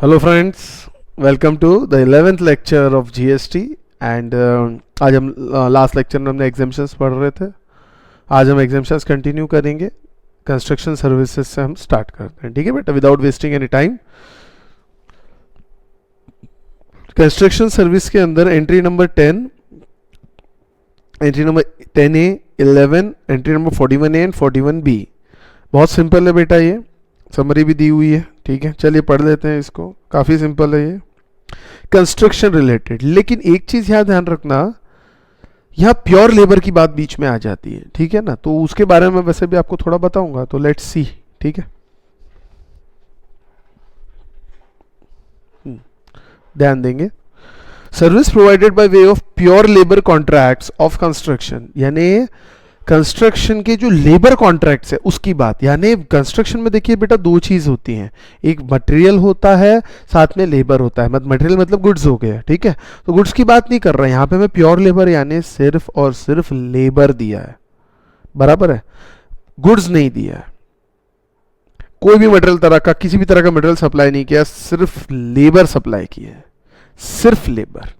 Hello friends, welcome to the 11th lecture of GST and आज हम last lecture में हमने एग्जाम्शंस पढ़ रहे थे। आज हम एग्जाम्शंस कंटिन्यू करेंगे, कंस्ट्रक्शन सर्विसेज से हम स्टार्ट करते हैं। ठीक है बेटा, without wasting any time. Construction service के अंदर entry number 10, entry number 10A, 11, entry number 41A and 41B। बहुत सिंपल है बेटा, ये समरी भी दी हुई है। ठीक है, चलिए पढ़ लेते हैं इसको। काफ़ी सिंपल है ये, कंस्ट्रक्शन रिलेटेड। लेकिन एक चीज़ यहाँ ध्यान रखना, यहाँ प्योर लेबर की बात बीच में आ जाती है। ठीक है ना, तो उसके बारे में वैसे भी आपको थोड़ा बताऊंगा, तो लेट्स सी। ठीक है, ध्यान देंगे। Service provided bye way of pure labour contracts of construction, यानी कंस्ट्रक्शन के जो लेबर कॉन्ट्रैक्ट्स है उसकी बात। यानी कंस्ट्रक्शन में देखिए बेटा, दो चीज होती हैं, एक मटेरियल होता है, साथ में लेबर होता है। मटेरियल मतलब गुड्स हो गया। ठीक है, तो गुड्स की बात नहीं कर रहा है यहाँ पे मैं, प्योर लेबर यानी सिर्फ और सिर्फ लेबर दिया है, बराबर है, गुड्स नहीं दिया है। कोई भी मटेरियल तरह का, किसी भी तरह का मटेरियल सप्लाई नहीं किया, सिर्फ लेबर सप्लाई किया है, सिर्फ लेबर।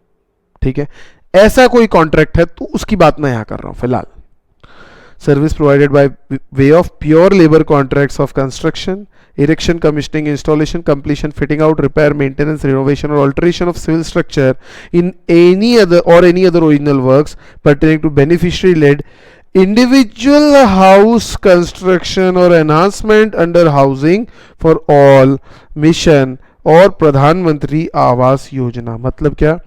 ठीक है, ऐसा कोई कॉन्ट्रैक्ट है तो उसकी बात मैं यहां कर रहा हूं फिलहाल। Service provided bye way of pure labour contracts of construction, erection, commissioning, installation, completion, fitting out, repair, maintenance, renovation or alteration of civil structure in any other original works pertaining to beneficiary led individual house construction or enhancement under housing for all mission और प्रधानमंत्री आवास योजना। मतलब क्या,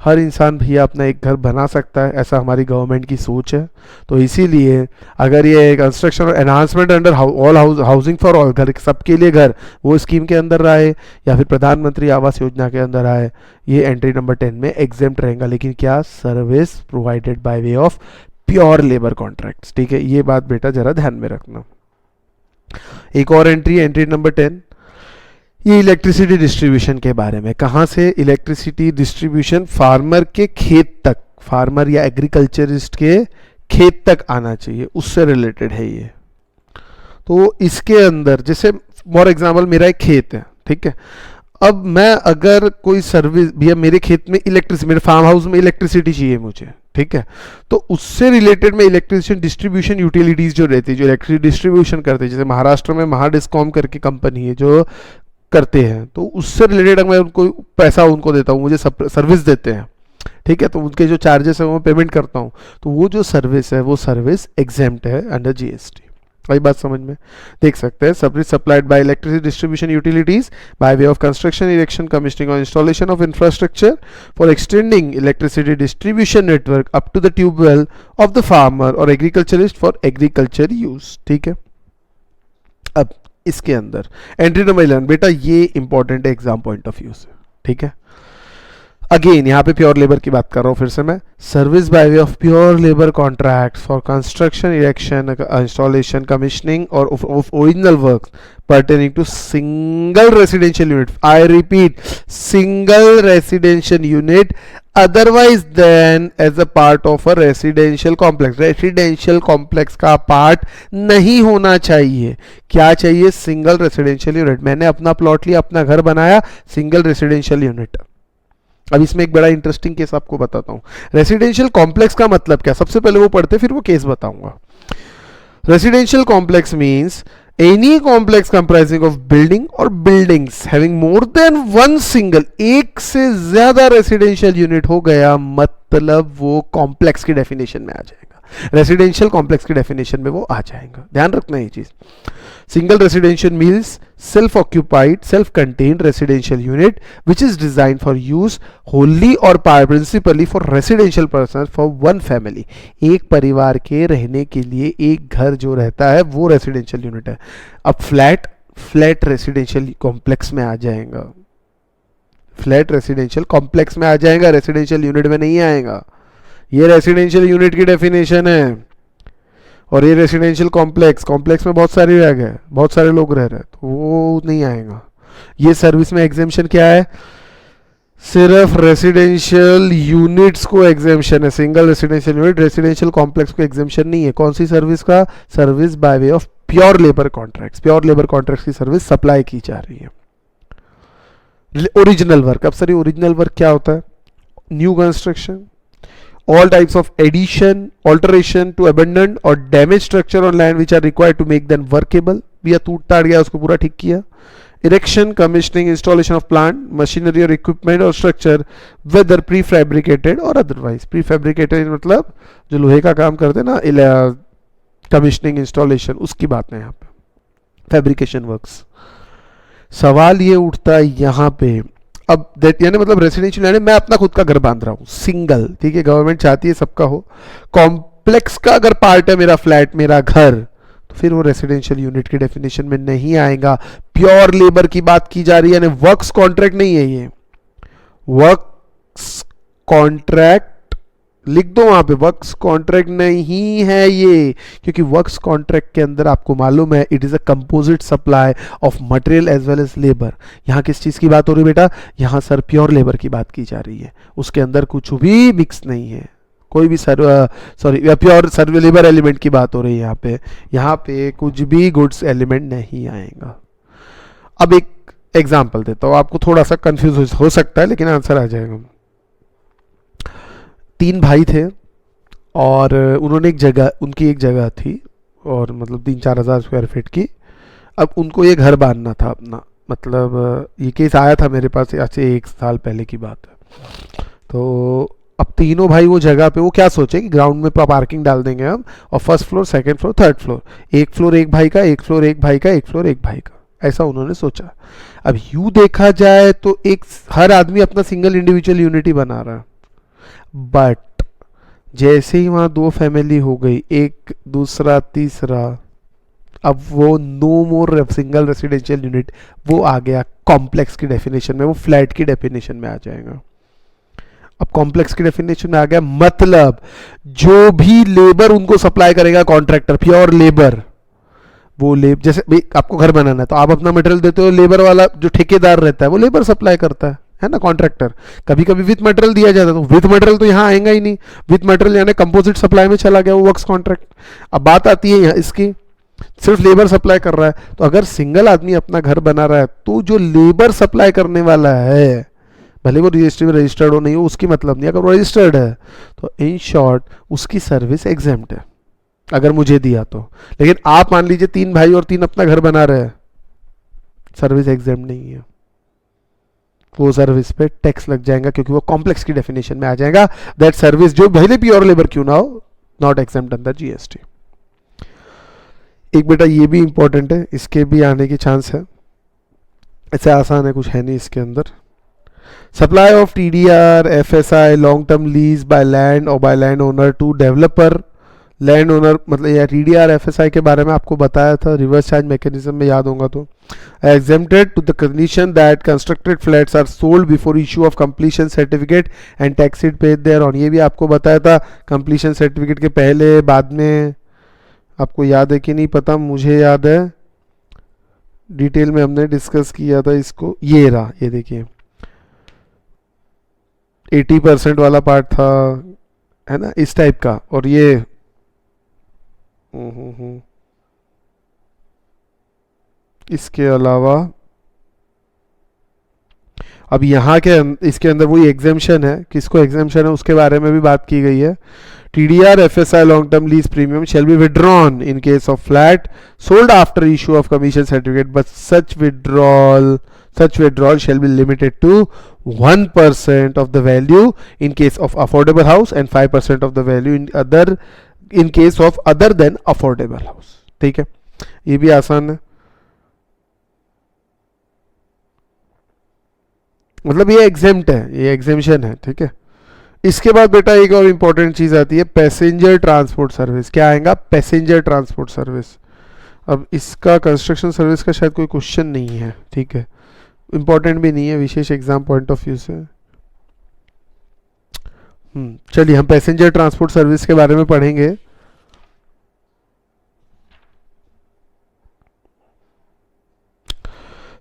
हर इंसान भैया अपना एक घर बना सकता है, ऐसा हमारी गवर्नमेंट की सोच है। तो इसीलिए अगर ये कंस्ट्रक्शन और enhancement under all housing for all, घर सबके लिए घर, वो स्कीम के अंदर आए या फिर प्रधानमंत्री आवास योजना के अंदर आए, ये एंट्री नंबर 10 में एग्जेम्प्ट रहेगा। लेकिन क्या, service provided bye way of pure labour contracts. ठीक है, ये बात बेटा जरा ध्यान में रखना। एक और एंट्री, एंट्री नंबर 10, ये इलेक्ट्रिसिटी डिस्ट्रीब्यूशन के बारे में। कहाँ से इलेक्ट्रिसिटी डिस्ट्रीब्यूशन? फार्मर के खेत तक, फार्मर या एग्रीकल्चरिस्ट के खेत तक आना चाहिए, उससे रिलेटेड है ये। तो इसके अंदर जैसे फॉर एग्जांपल मेरा एक खेत है, ठीक है, अब मैं अगर कोई सर्विस, भैया मेरे खेत में इलेक्ट्रिसिटी, मेरे फार्म हाउस में इलेक्ट्रिसिटी चाहिए मुझे, ठीक है, तो उससे रिलेटेड में इलेक्ट्रिसिटी डिस्ट्रीब्यूशन यूटिलिटीज जो रहती है, जो इलेक्ट्रिसिटी डिस्ट्रीब्यूशन करते हैं, जैसे महाराष्ट्र में महाडिस्कॉम करके कंपनी है जो करते हैं, तो उससे रिलेटेड मैं उनको पैसा उनको देता हूँ, मुझे सर्विस देते हैं। ठीक है, तो उनके जो चार्जेस है वो पेमेंट करता हूँ, तो वो जो सर्विस है वो सर्विस एग्जेम्प्ट है अंडर जीएसटी। वही बात समझ में देख सकते हैं। Service supplied by electricity distribution utilities by way of construction, erection, commissioning और installation of infrastructure for extending electricity distribution network up to the tubewell of the farmer और एग्रीकल्चरिस्ट फॉर एग्रीकल्चर यूज। ठीक है, अब इसके अंदर entry number 11 बेटा, ये important है एग्जाम पॉइंट ऑफ व्यू से। ठीक है, अगेन यहाँ पे प्योर लेबर की बात कर रहा हूँ फिर से मैं। Service by way of pure labour contract for construction, erection, installation, commissioning और of original work pertaining to single residential unit, I repeat, single residential unit otherwise than as a part of a residential complex। residential complex का part नहीं होना चाहिए। क्या चाहिए? Single residential unit. मैंने अपना plot लिया, अपना घर बनाया, सिंगल रेसिडेंशियल यूनिट। अब इसमें एक बड़ा इंटरेस्टिंग केस आपको बताता हूँ। रेसिडेंशियल कॉम्प्लेक्स का मतलब क्या, सबसे पहले वो पढ़ते फिर वो केस बताऊंगा। Residential complex means any complex comprising of building और buildings having more than one single, एक से ज्यादा रेसिडेंशियल यूनिट हो गया, मतलब वो कॉम्प्लेक्स की डेफिनेशन में आ जाएगा, रेसिडेंशियल कॉम्प्लेक्स की डेफिनेशन में वो आ जाएगा। ध्यान रखना ये चीज। Single residential means self occupied, self contained residential unit which is design for use wholly और principally for residential person for one family. एक परिवार के रहने के लिए एक घर जो रहता है वो रेसिडेंशियल यूनिट है। अब फ्लैट रेसिडेंशियल कॉम्प्लेक्स में आ जाएगा, फ्लैट रेसिडेंशियल कॉम्प्लेक्स में आ जाएगा, रेसिडेंशियल यूनिट में नहीं आएगा। ये रेसिडेंशियल यूनिट की डेफिनेशन है। और ये रेसिडेंशियल कॉम्प्लेक्स में बहुत सारी जगह है, बहुत सारे लोग रह रहे हैं, तो वो नहीं आएगा। ये सर्विस में एग्जेम्पशन क्या है? सिर्फ रेसिडेंशियल यूनिट्स को एग्जेम्पशन है, single residential unit, residential complex को एग्जेम्पशन नहीं है। कौन सी सर्विस का? Service by way of pure labour contracts. Pure labour contracts की सर्विस सप्लाई की जा रही है। ओरिजिनल वर्क, अब सर ये ओरिजिनल वर्क क्या होता है? New construction, all types of addition, alteration to abandoned or damaged structure on land which are required to make them workable. भैया टूट टाट गया उसको पूरा ठीक किया. Erection, commissioning, installation of plant, machinery or equipment or structure, whether prefabricated or otherwise. Prefabricated मतलब जो लोहे का काम करते हैं ना, commissioning, installation, उसकी बात है यहाँ पे. Fabrication works. सवाल ये उठता है यहाँ पे, अब दैट यानी मतलब रेसिडेंशियल यानी मैं अपना खुद का घर बांध रहा हूँ सिंगल, ठीक है, गवर्नमेंट चाहती है सबका हो. कॉम्प्लेक्स का अगर पार्ट है मेरा फ्लैट, मेरा घर, तो फिर वो रेसिडेंशियल यूनिट की डेफिनेशन में नहीं आएगा. प्योर लेबर की बात की जा रही है, यानी वर्क्स कॉन्ट्रैक्ट नहीं है ये. वर्क्स कॉन्ट्रैक्ट लिख दो वहां पे, वर्क्स कॉन्ट्रैक्ट नहीं है ये, क्योंकि वर्क्स कॉन्ट्रैक्ट के अंदर आपको मालूम है it is a composite supply of material as well as labour. यहाँ किस चीज की बात हो रही है बेटा? यहाँ सर प्योर लेबर की बात की जा रही है, उसके अंदर कुछ भी मिक्स नहीं है, कोई भी प्योर सर्व लेबर एलिमेंट की बात हो रही है यहाँ पे कुछ भी गुड्स एलिमेंट नहीं आएगा. अब एक एग्जाम्पल देता हूँ, आपको थोड़ा सा कंफ्यूज हो सकता है लेकिन आंसर आ जाएगा. 3 भाई थे और उन्होंने उनकी एक जगह थी और मतलब 3-4 हज़ार स्क्वायर फीट की. अब उनको ये घर बांधना था अपना, मतलब ये केस आया था मेरे पास आज से 1 साल पहले की बात है. तो अब तीनों भाई वो जगह पे वो क्या सोचे कि ग्राउंड में पार्किंग डाल देंगे हम, और first floor, second floor, third floor, एक फ्लोर एक भाई का, एक फ्लोर एक भाई का, एक फ्लोर एक भाई का, ऐसा उन्होंने सोचा. अब यूं देखा जाए तो हर आदमी अपना सिंगल इंडिविजुअल यूनिट ही बना रहा है, बट जैसे ही वहां 2 फैमिली हो गई, एक दूसरा तीसरा, अब वो नो मोर सिंगल रेसिडेंशियल यूनिट, वो आ गया कॉम्प्लेक्स की डेफिनेशन में, वो फ्लैट की डेफिनेशन में आ जाएगा. अब कॉम्प्लेक्स की डेफिनेशन में आ गया, मतलब जो भी लेबर उनको सप्लाई करेगा कॉन्ट्रैक्टर, प्योर लेबर, वो जैसे भाई आपको घर बनाना है तो आप अपना मटेरियल देते हो, लेबर वाला जो ठेकेदार रहता है वो लेबर सप्लाई करता है ना, कॉन्ट्रैक्टर. कभी कभी विथ मटेरियल दिया जाता है, तो विथ मटेरियल तो यहाँ आएगा ही नहीं, विथ मटेरियल यानी कंपोजिट सप्लाई में चला गया, वो वर्क्स कॉन्ट्रैक्ट. अब बात आती है यहाँ इसकी, सिर्फ लेबर सप्लाई कर रहा है, तो अगर सिंगल आदमी अपना घर बना रहा है तो जो लेबर सप्लाई करने वाला है, भले वो रजिस्ट्री में रजिस्टर्ड हो नहीं हो उसकी मतलब नहीं, अगर वो रजिस्टर्ड है तो इन शॉर्ट उसकी सर्विस एग्जेम्प्ट है अगर मुझे दिया तो. लेकिन आप मान लीजिए 3 भाई और 3 अपना घर बना रहे हैं, सर्विस एग्जेम्प्ट नहीं है, वो सर्विस पे टैक्स लग जाएगा क्योंकि वो कॉम्प्लेक्स की डेफिनेशन में आ जाएगा. दैट सर्विस जो भले प्योर लेबर क्यों ना हो, नॉट एग्जेम्प्ट अंडर जीएसटी. एक बेटा ये भी इंपॉर्टेंट है, इसके भी आने की चांस है, ऐसे आसान है कुछ है नहीं इसके अंदर. Supply of TDR FSI long term lease by land और by land owner to developer. Land owner मतलब या टीडीआर एफएसआई के बारे में आपको बताया था रिवर्स चार्ज मैकेनिज्म में, याद होगा तो. exempted to the condition that constructed flats are sold before issue of completion certificate and tax is paid thereon. ये भी आपको बताया था completion certificate के पहले बाद में, आपको याद है कि नहीं पता, मुझे याद है डिटेल में हमने डिस्कस किया था इसको. ये रहा, ये देखिए 80% वाला पार्ट था, है ना, इस टाइप का. और ये इसके अलावा अब यहाँ के इसके अंदर वही एग्जेम्पशन है, किसको एग्जेम्पशन है उसके बारे में भी बात की गई है. TDR FSI long term lease premium shall be withdrawn in case of flat sold after issue of commission certificate, but such withdrawal shall be limited to 1% of the value in case of affordable house and 5% of the value in case of other than affordable house. ठीक है, ये भी आसान है, मतलब ये exempt है, ये एग्जेम्पशन है. ठीक है, इसके बाद बेटा एक और इंपॉर्टेंट चीज आती है पैसेंजर ट्रांसपोर्ट सर्विस. क्या आएगा? Passenger transport service. अब इसका कंस्ट्रक्शन सर्विस का शायद कोई क्वेश्चन नहीं है, ठीक है, इंपॉर्टेंट भी नहीं है विशेष एग्जाम पॉइंट ऑफ व्यू से. चलिए हम पैसेंजर ट्रांसपोर्ट सर्विस के बारे में पढ़ेंगे.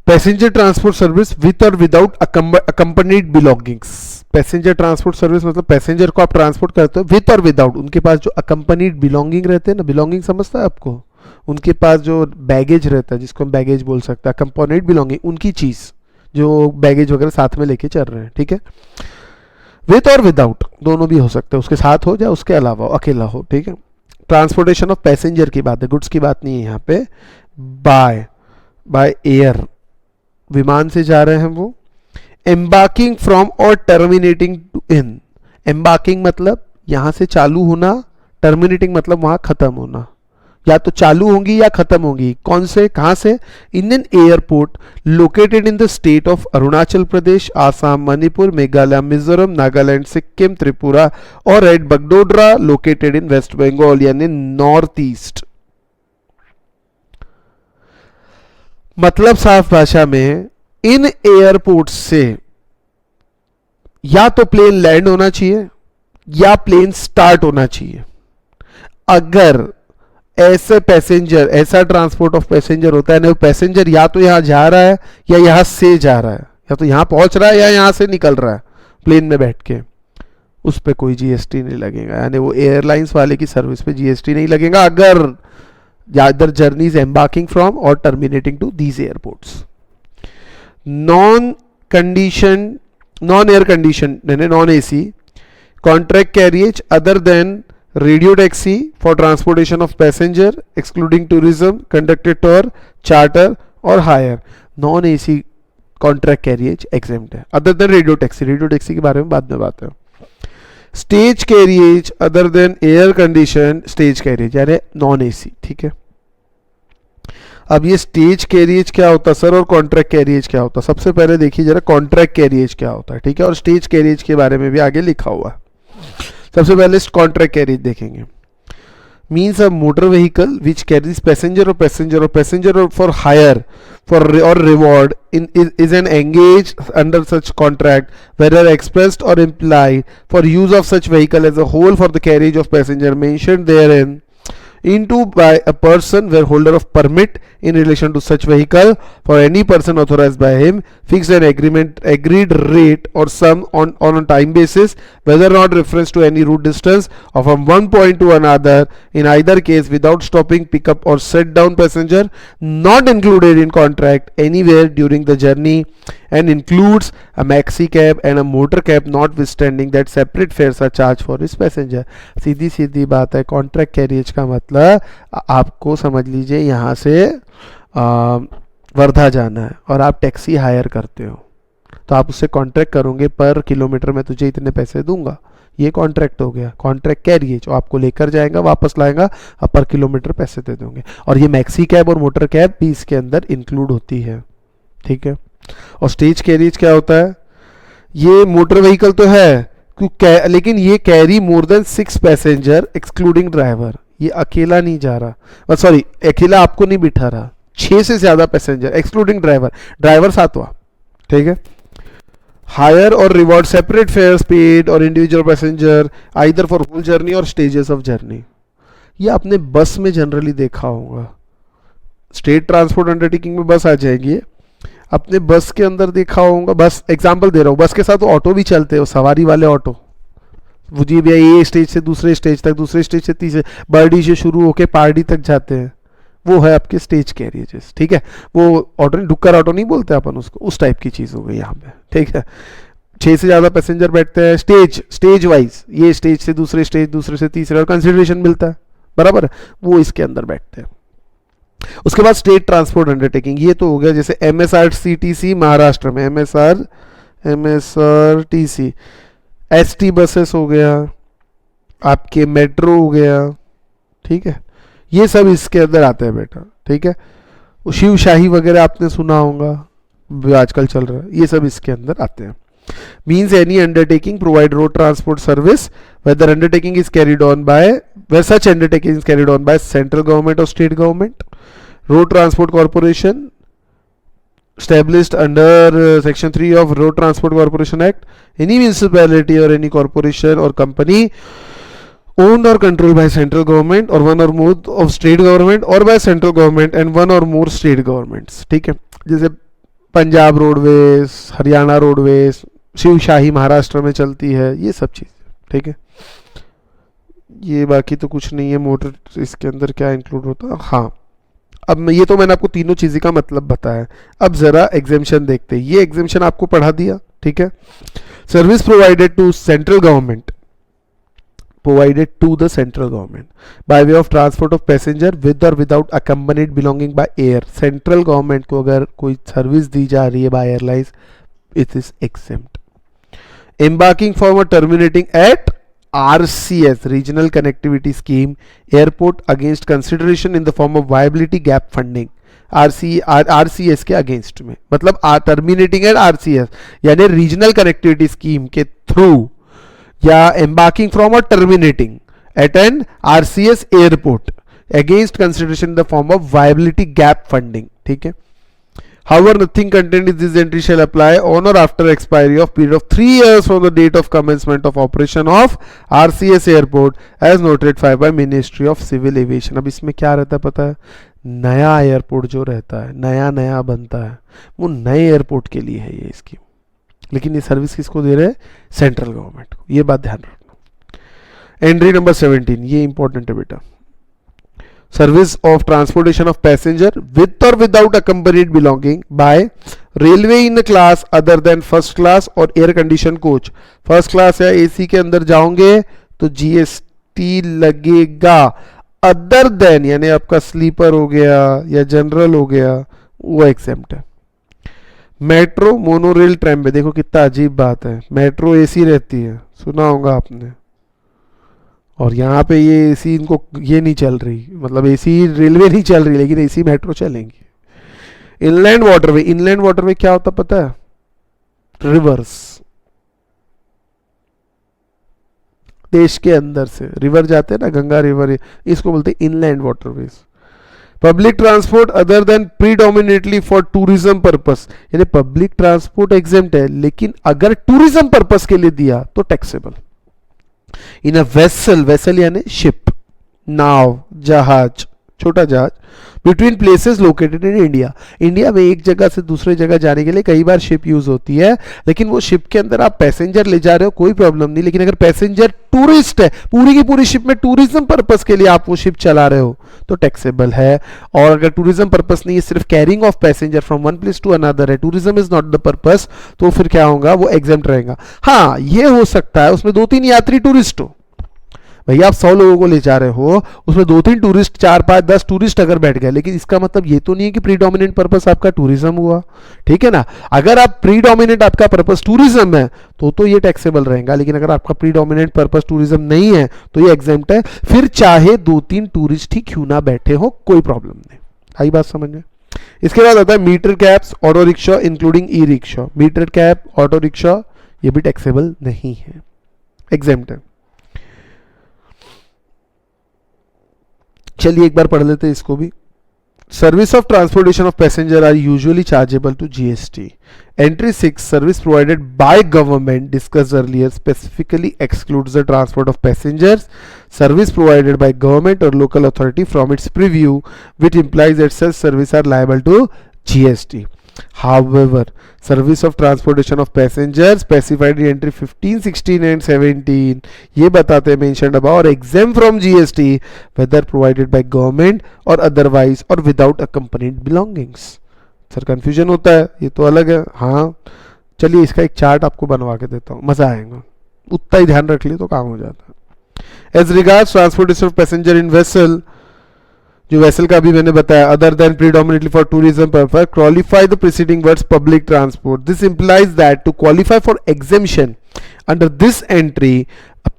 पैसेंजर ट्रांसपोर्ट सर्विस विथ और without accompanied belongings. Passenger transport service मतलब पैसेंजर को आप ट्रांसपोर्ट करते हो विथ और विदाउट, उनके पास जो अकम्पनीड बिलोंगिंग रहते हैं ना, बिलोंगिंग समझता है आपको, उनके पास जो बैगेज रहता है जिसको हम बैगेज बोल सकते हैं, अकम्पनीड बिलोंगिंग, उनकी चीज़ जो बैगेज वगैरह साथ में लेके चल रहे हैं, ठीक है। विथ और विदाउट दोनों भी हो सकते हैं, उसके साथ हो या उसके अलावा अकेला हो, ठीक है। ट्रांसपोर्टेशन ऑफ पैसेंजर की बात है, गुड्स की बात नहीं है यहाँ पे। बाय एयर, विमान से जा रहे हैं वो। एम्बार्किंग फ्रॉम और टर्मिनेटिंग टू इन, एम्बार्किंग मतलब यहां से चालू होना, टर्मिनेटिंग मतलब वहां खत्म होना, या तो चालू होंगी या खत्म होंगी। कौन से, कहां से? In an airport located in the state of Arunachal Pradesh, Assam, Manipur, Meghalaya, Mizoram, Nagaland, Sikkim, Tripura और at Bagdogra located in West Bengal यानी नॉर्थ ईस्ट। मतलब साफ भाषा में, इन एयरपोर्ट से या तो प्लेन लैंड होना चाहिए या प्लेन स्टार्ट होना चाहिए। अगर ऐसे पैसेंजर, ऐसा ट्रांसपोर्ट ऑफ पैसेंजर होता है ना, वो पैसेंजर या तो यहां जा रहा है या यहां से जा रहा है, या तो यहां पहुंच रहा है या यहां से निकल रहा है प्लेन में बैठ के, उस पर कोई जीएसटी नहीं लगेगा, यानी वो एयरलाइंस वाले की सर्विस पे जीएसटी नहीं लगेगा अगर अदर जर्नीज एम्बार्किंग फ्रॉम और terminating to these airports. Non air condition यानी non AC contract carriage other than radio taxi for transportation of passenger excluding tourism, conducted tour, charter और hire. Non AC contract carriage exempt है other than radio taxi, radio taxi के बारे में बाद में बात है। Stage carriage other than air condition stage carriage यानी नॉन एसी, ठीक है। अब ये स्टेज कैरियज क्या होता है सर और कॉन्ट्रैक्ट कैरियज क्या होता है? सबसे पहले देखिए जरा कॉन्ट्रैक्ट कैरियज क्या होता है, ठीक है, और स्टेज कैरियज के बारे में भी आगे लिखा हुआ है। सबसे पहले कॉन्ट्रैक्ट कैरियज देखेंगे। Means a motor vehicle which carries passenger for hire for और reward in is an engage under such contract whether expressed or implied for use of such vehicle as a whole for the carriage of passenger mentioned therein into by a person where holder of permit in relation to such vehicle for any person authorized by him fixed an agreed rate or sum on a time basis whether not reference to any route distance or from one point to another in either case without stopping pick up or set down passenger not included in contract anywhere during the journey and includes a maxi cab and a motor cab notwithstanding that separate fares are charged for his passenger। सीधी सीधी बात है, contract carriage का मतलब आपको समझ लीजिए यहाँ से वर्धा जाना है और आप टैक्सी हायर करते हो तो आप उससे कॉन्ट्रैक्ट करोगे पर किलोमीटर में तुझे इतने पैसे दूंगा, ये कॉन्ट्रैक्ट हो गया। कॉन्ट्रैक्ट कैरियज आपको लेकर जाएगा वापस लाएगा, आप पर किलोमीटर पैसे दे दोगे। और ये मैक्सी कैब और मोटर कैब भी इसके अंदर इंक्लूड होती है, ठीक है। और स्टेज कैरियज क्या होता है? ये मोटर व्हीकल तो है लेकिन ये carry more than 6 passenger excluding driver, ये अकेला नहीं जा रहा, सॉरी अकेला आपको नहीं बिठा रहा, 6 से ज्यादा पैसेंजर एक्सक्लूडिंग ड्राइवर, ड्राइवर 7वां, ठीक है। हायर और रिवॉर्ड सेपरेट फेयर्स पेड और individual passenger either for whole journey और स्टेजेस ऑफ जर्नी। ये आपने बस में जनरली देखा होगा, स्टेट ट्रांसपोर्ट अंडरटेकिंग में बस आ जाएगी, अपने बस के अंदर देखा होगा। बस एग्जांपल दे रहा हूँ, बस के साथ ऑटो भी चलते हो, सवारी वाले ऑटो, वो जी भैया ये स्टेज से दूसरे स्टेज तक, दूसरे स्टेज से तीसरे, बर्डी से शुरू होके पार्डी तक जाते हैं, वो है आपके स्टेज कैरियजेस, ठीक है। वो ऑटो नहीं, डुक्कर ऑटो नहीं बोलते अपन उसको, उस टाइप की चीज़ हो गई यहाँ पे, ठीक है। 6 से ज़्यादा पैसेंजर बैठते हैं, स्टेज वाइज, ये स्टेज से दूसरे स्टेज, दूसरे से तीसरे और कंसिडरेशन मिलता है, बराबर है, वो इसके अंदर बैठते हैं। उसके बाद स्टेट ट्रांसपोर्ट अंडरटेकिंग, ये तो हो गया जैसे MSRTC महाराष्ट्र में, MSRTC, ST बसेस हो गया, आपके मेट्रो हो गया, ठीक है, ये सब इसके अंदर आते हैं बेटा, ठीक है। शिवशाही वगैरह आपने सुना होगा, आजकल चल रहा है, ये सब इसके अंदर आते हैं। Means any undertaking provide road transport service whether undertaking is carried on by where such undertaking is carried on by central government or state government, road transport corporation established under section 3 of road transport corporation act, any municipality or any corporation or company owned or controlled by central government or one or more of state government or by central government and one or more state governments, ठीक है। जैसे Punjab roadways, Haryana roadways, Shivshahi Maharashtra में चलती है, ये सब चीज़, ठीक है। ये बाकी तो कुछ नहीं है। मोटर इसके अंदर क्या इंक्लूड होता है? हाँ, अब ये तो मैंने आपको तीनों चीज़ें का मतलब बताया, अब ज़रा एग्जेम्पशन देखते हैं। ये एग्जेम्पशन आपको पढ़ा दिया, ठीक है। Service provided to central government, provided to the central government by way of transport of passenger with or without accompanied belonging by air। Central government को अगर कोई सर्विस दी जा रही है by airlines, it is exempt। embarking from or terminating at RCS regional connectivity scheme airport against consideration in the form of viability gap funding। RCS के against में, मतलब टर्मिनेटिंग एट RCS यानी रीजनल कनेक्टिविटी स्कीम के through, या embarking from or terminating at an RCS airport against consideration in the form of viability gap funding, ठीक है। However, nothing contained in this entry shall apply on or after expiry of period of 3 years from the date of commencement of operation of RCS airport as notified by Ministry of Civil Aviation। अब इसमें क्या रहता है पता है, नया airport जो रहता है, नया नया बनता है, वो नए एयरपोर्ट के लिए है ये स्कीम, लेकिन ये सर्विस किसको दे रहे हैं, सेंट्रल गवर्नमेंट को, ये बात ध्यान रखना। एंट्री नंबर 17, ये इंपॉर्टेंट है बेटा। Service of transportation of passenger with और without accompanied belonging by railway in class other than first class और air condition coach. First class या एसी के अंदर जाओगे तो जीएसटी लगेगा, अदर देन यानी आपका स्लीपर हो गया या जनरल हो गया, वो एग्जेम्प्ट है। मेट्रो मोनोरेल ट्रेन में देखो कितना अजीब बात है, मेट्रो एसी रहती है, सुना होगा आपने, और यहाँ पे ये एसी इनको ये नहीं चल रही, मतलब एसी रेलवे नहीं चल रही लेकिन एसी मेट्रो चलेंगी। इनलैंड वाटरवे, इनलैंड वाटरवे क्या होता पता है, रिवर्स, देश के अंदर से रिवर जाते हैं ना, गंगा रिवर, इसको बोलते हैं inland waterways. Public transport other than predominantly for tourism purpose, यानी पब्लिक ट्रांसपोर्ट एग्जेम्प्ट है, लेकिन अगर टूरिज्म पर्पस के लिए दिया तो taxable. In a vessel, vessel यानी शिप, नाव, जहाज, छोटा जहाज, between places located in India. India में एक जगह से दूसरे जगह जाने के लिए कई बार शिप यूज होती है, लेकिन वो शिप के अंदर आप पैसेंजर ले जा रहे हो कोई प्रॉब्लम नहीं, लेकिन अगर पैसेंजर टूरिस्ट है, पूरी की पूरी शिप में टूरिज्म पर्पस के लिए आप वो शिप चला रहे हो तो टैक्सेबल है। और अगर टूरिज्म पर्पस नहीं है, सिर्फ carrying of passenger from one place to another है, tourism is not the purpose, तो फिर क्या होगा, वो एग्जेम्प्ट रहेगा। हाँ, ये हो सकता है उसमें 2-3 यात्री टूरिस्ट हो, भैया आप 100 लोगों को ले जा रहे हो, उसमें 2-3 टूरिस्ट, 4-5-10 टूरिस्ट अगर बैठ गए, लेकिन इसका मतलब ये तो नहीं है कि प्रीडोमिनेंट पर्पस आपका टूरिज्म हुआ, ठीक है ना। अगर आप प्रीडोमिनेंट आपका पर्पस टूरिज्म है तो ये टैक्सेबल रहेगा, लेकिन अगर आपका प्रीडोमिनेंट पर्पस टूरिज्म नहीं है तो ये एग्जेम्प्ट है, फिर चाहे 2-3 टूरिस्ट ही क्यों ना बैठे हो, कोई प्रॉब्लम नहीं। आई बात समझ में। इसके बाद आता है meter cabs, auto rickshaw including e rickshaw. Meter cab, auto rickshaw ये भी टैक्सेबल नहीं है, एग्जेम्प्ट है। चलिए एक बार पढ़ लेते हैं इसको भी। Service of transportation of passenger are usually chargeable to GST. Entry 6, service provided by government discuss earlier specifically excludes the transport of passengers. Service provided by government और local authority from its preview which implies that such service are liable to GST. However, service of transportation of passengers specified in entry 15, 16 and 17 ये बताते हैं mentioned above और exempt from GST whether provided by government or otherwise or without accompanied belongings। Sir confusion होता है, ये तो अलग है। हाँ चलिए इसका एक चार्ट आपको बनवा के देता हूँ, मजा आएगा, उतना ही ध्यान रख लिए तो काम हो जाता है। As regards transportation of passenger in vessel, जो वेसल का भी मैंने बताया, other than predominantly for tourism purpose, qualify the preceding words public transport. This implies that to qualify for exemption under this entry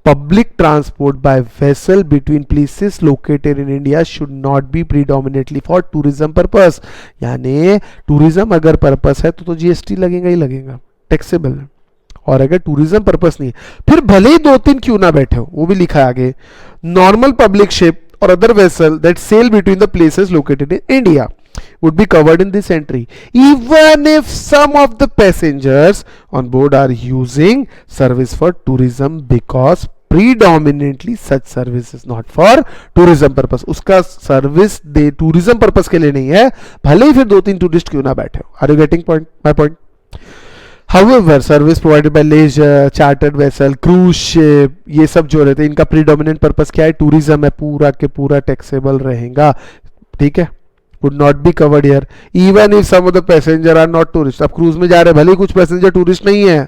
public transport by vessel between places located in India should not be predominantly for tourism purpose. यानी tourism अगर purpose है तो GST लगेगा ही लगेगा, taxable है। और अगर tourism purpose नहीं है, फिर भले ही 2-3 क्यों ना बैठे हो, वो भी लिखा है आगे। Normal public ship or other vessel that sail between the places located in India would be covered in this entry, even if some of the passengers on board are using service for tourism, because predominantly such service is not for tourism purpose। उसका service दे tourism purpose के लिए नहीं है, भले ही फिर 2-3 tourist क्यों ना बैठे हो। Are you getting my point? However, service provided by leisure, chartered vessel, cruise ship, ये सब जो रहते हैं इनका प्रीडोमिनेंट पर्पस क्या है, टूरिज्म है, पूरा के पूरा टैक्सेबल रहेगा, ठीक है। Would not be covered here even if some of the passenger are not tourist. अब क्रूज में जा रहे हैं, भले ही कुछ पैसेंजर टूरिस्ट नहीं है,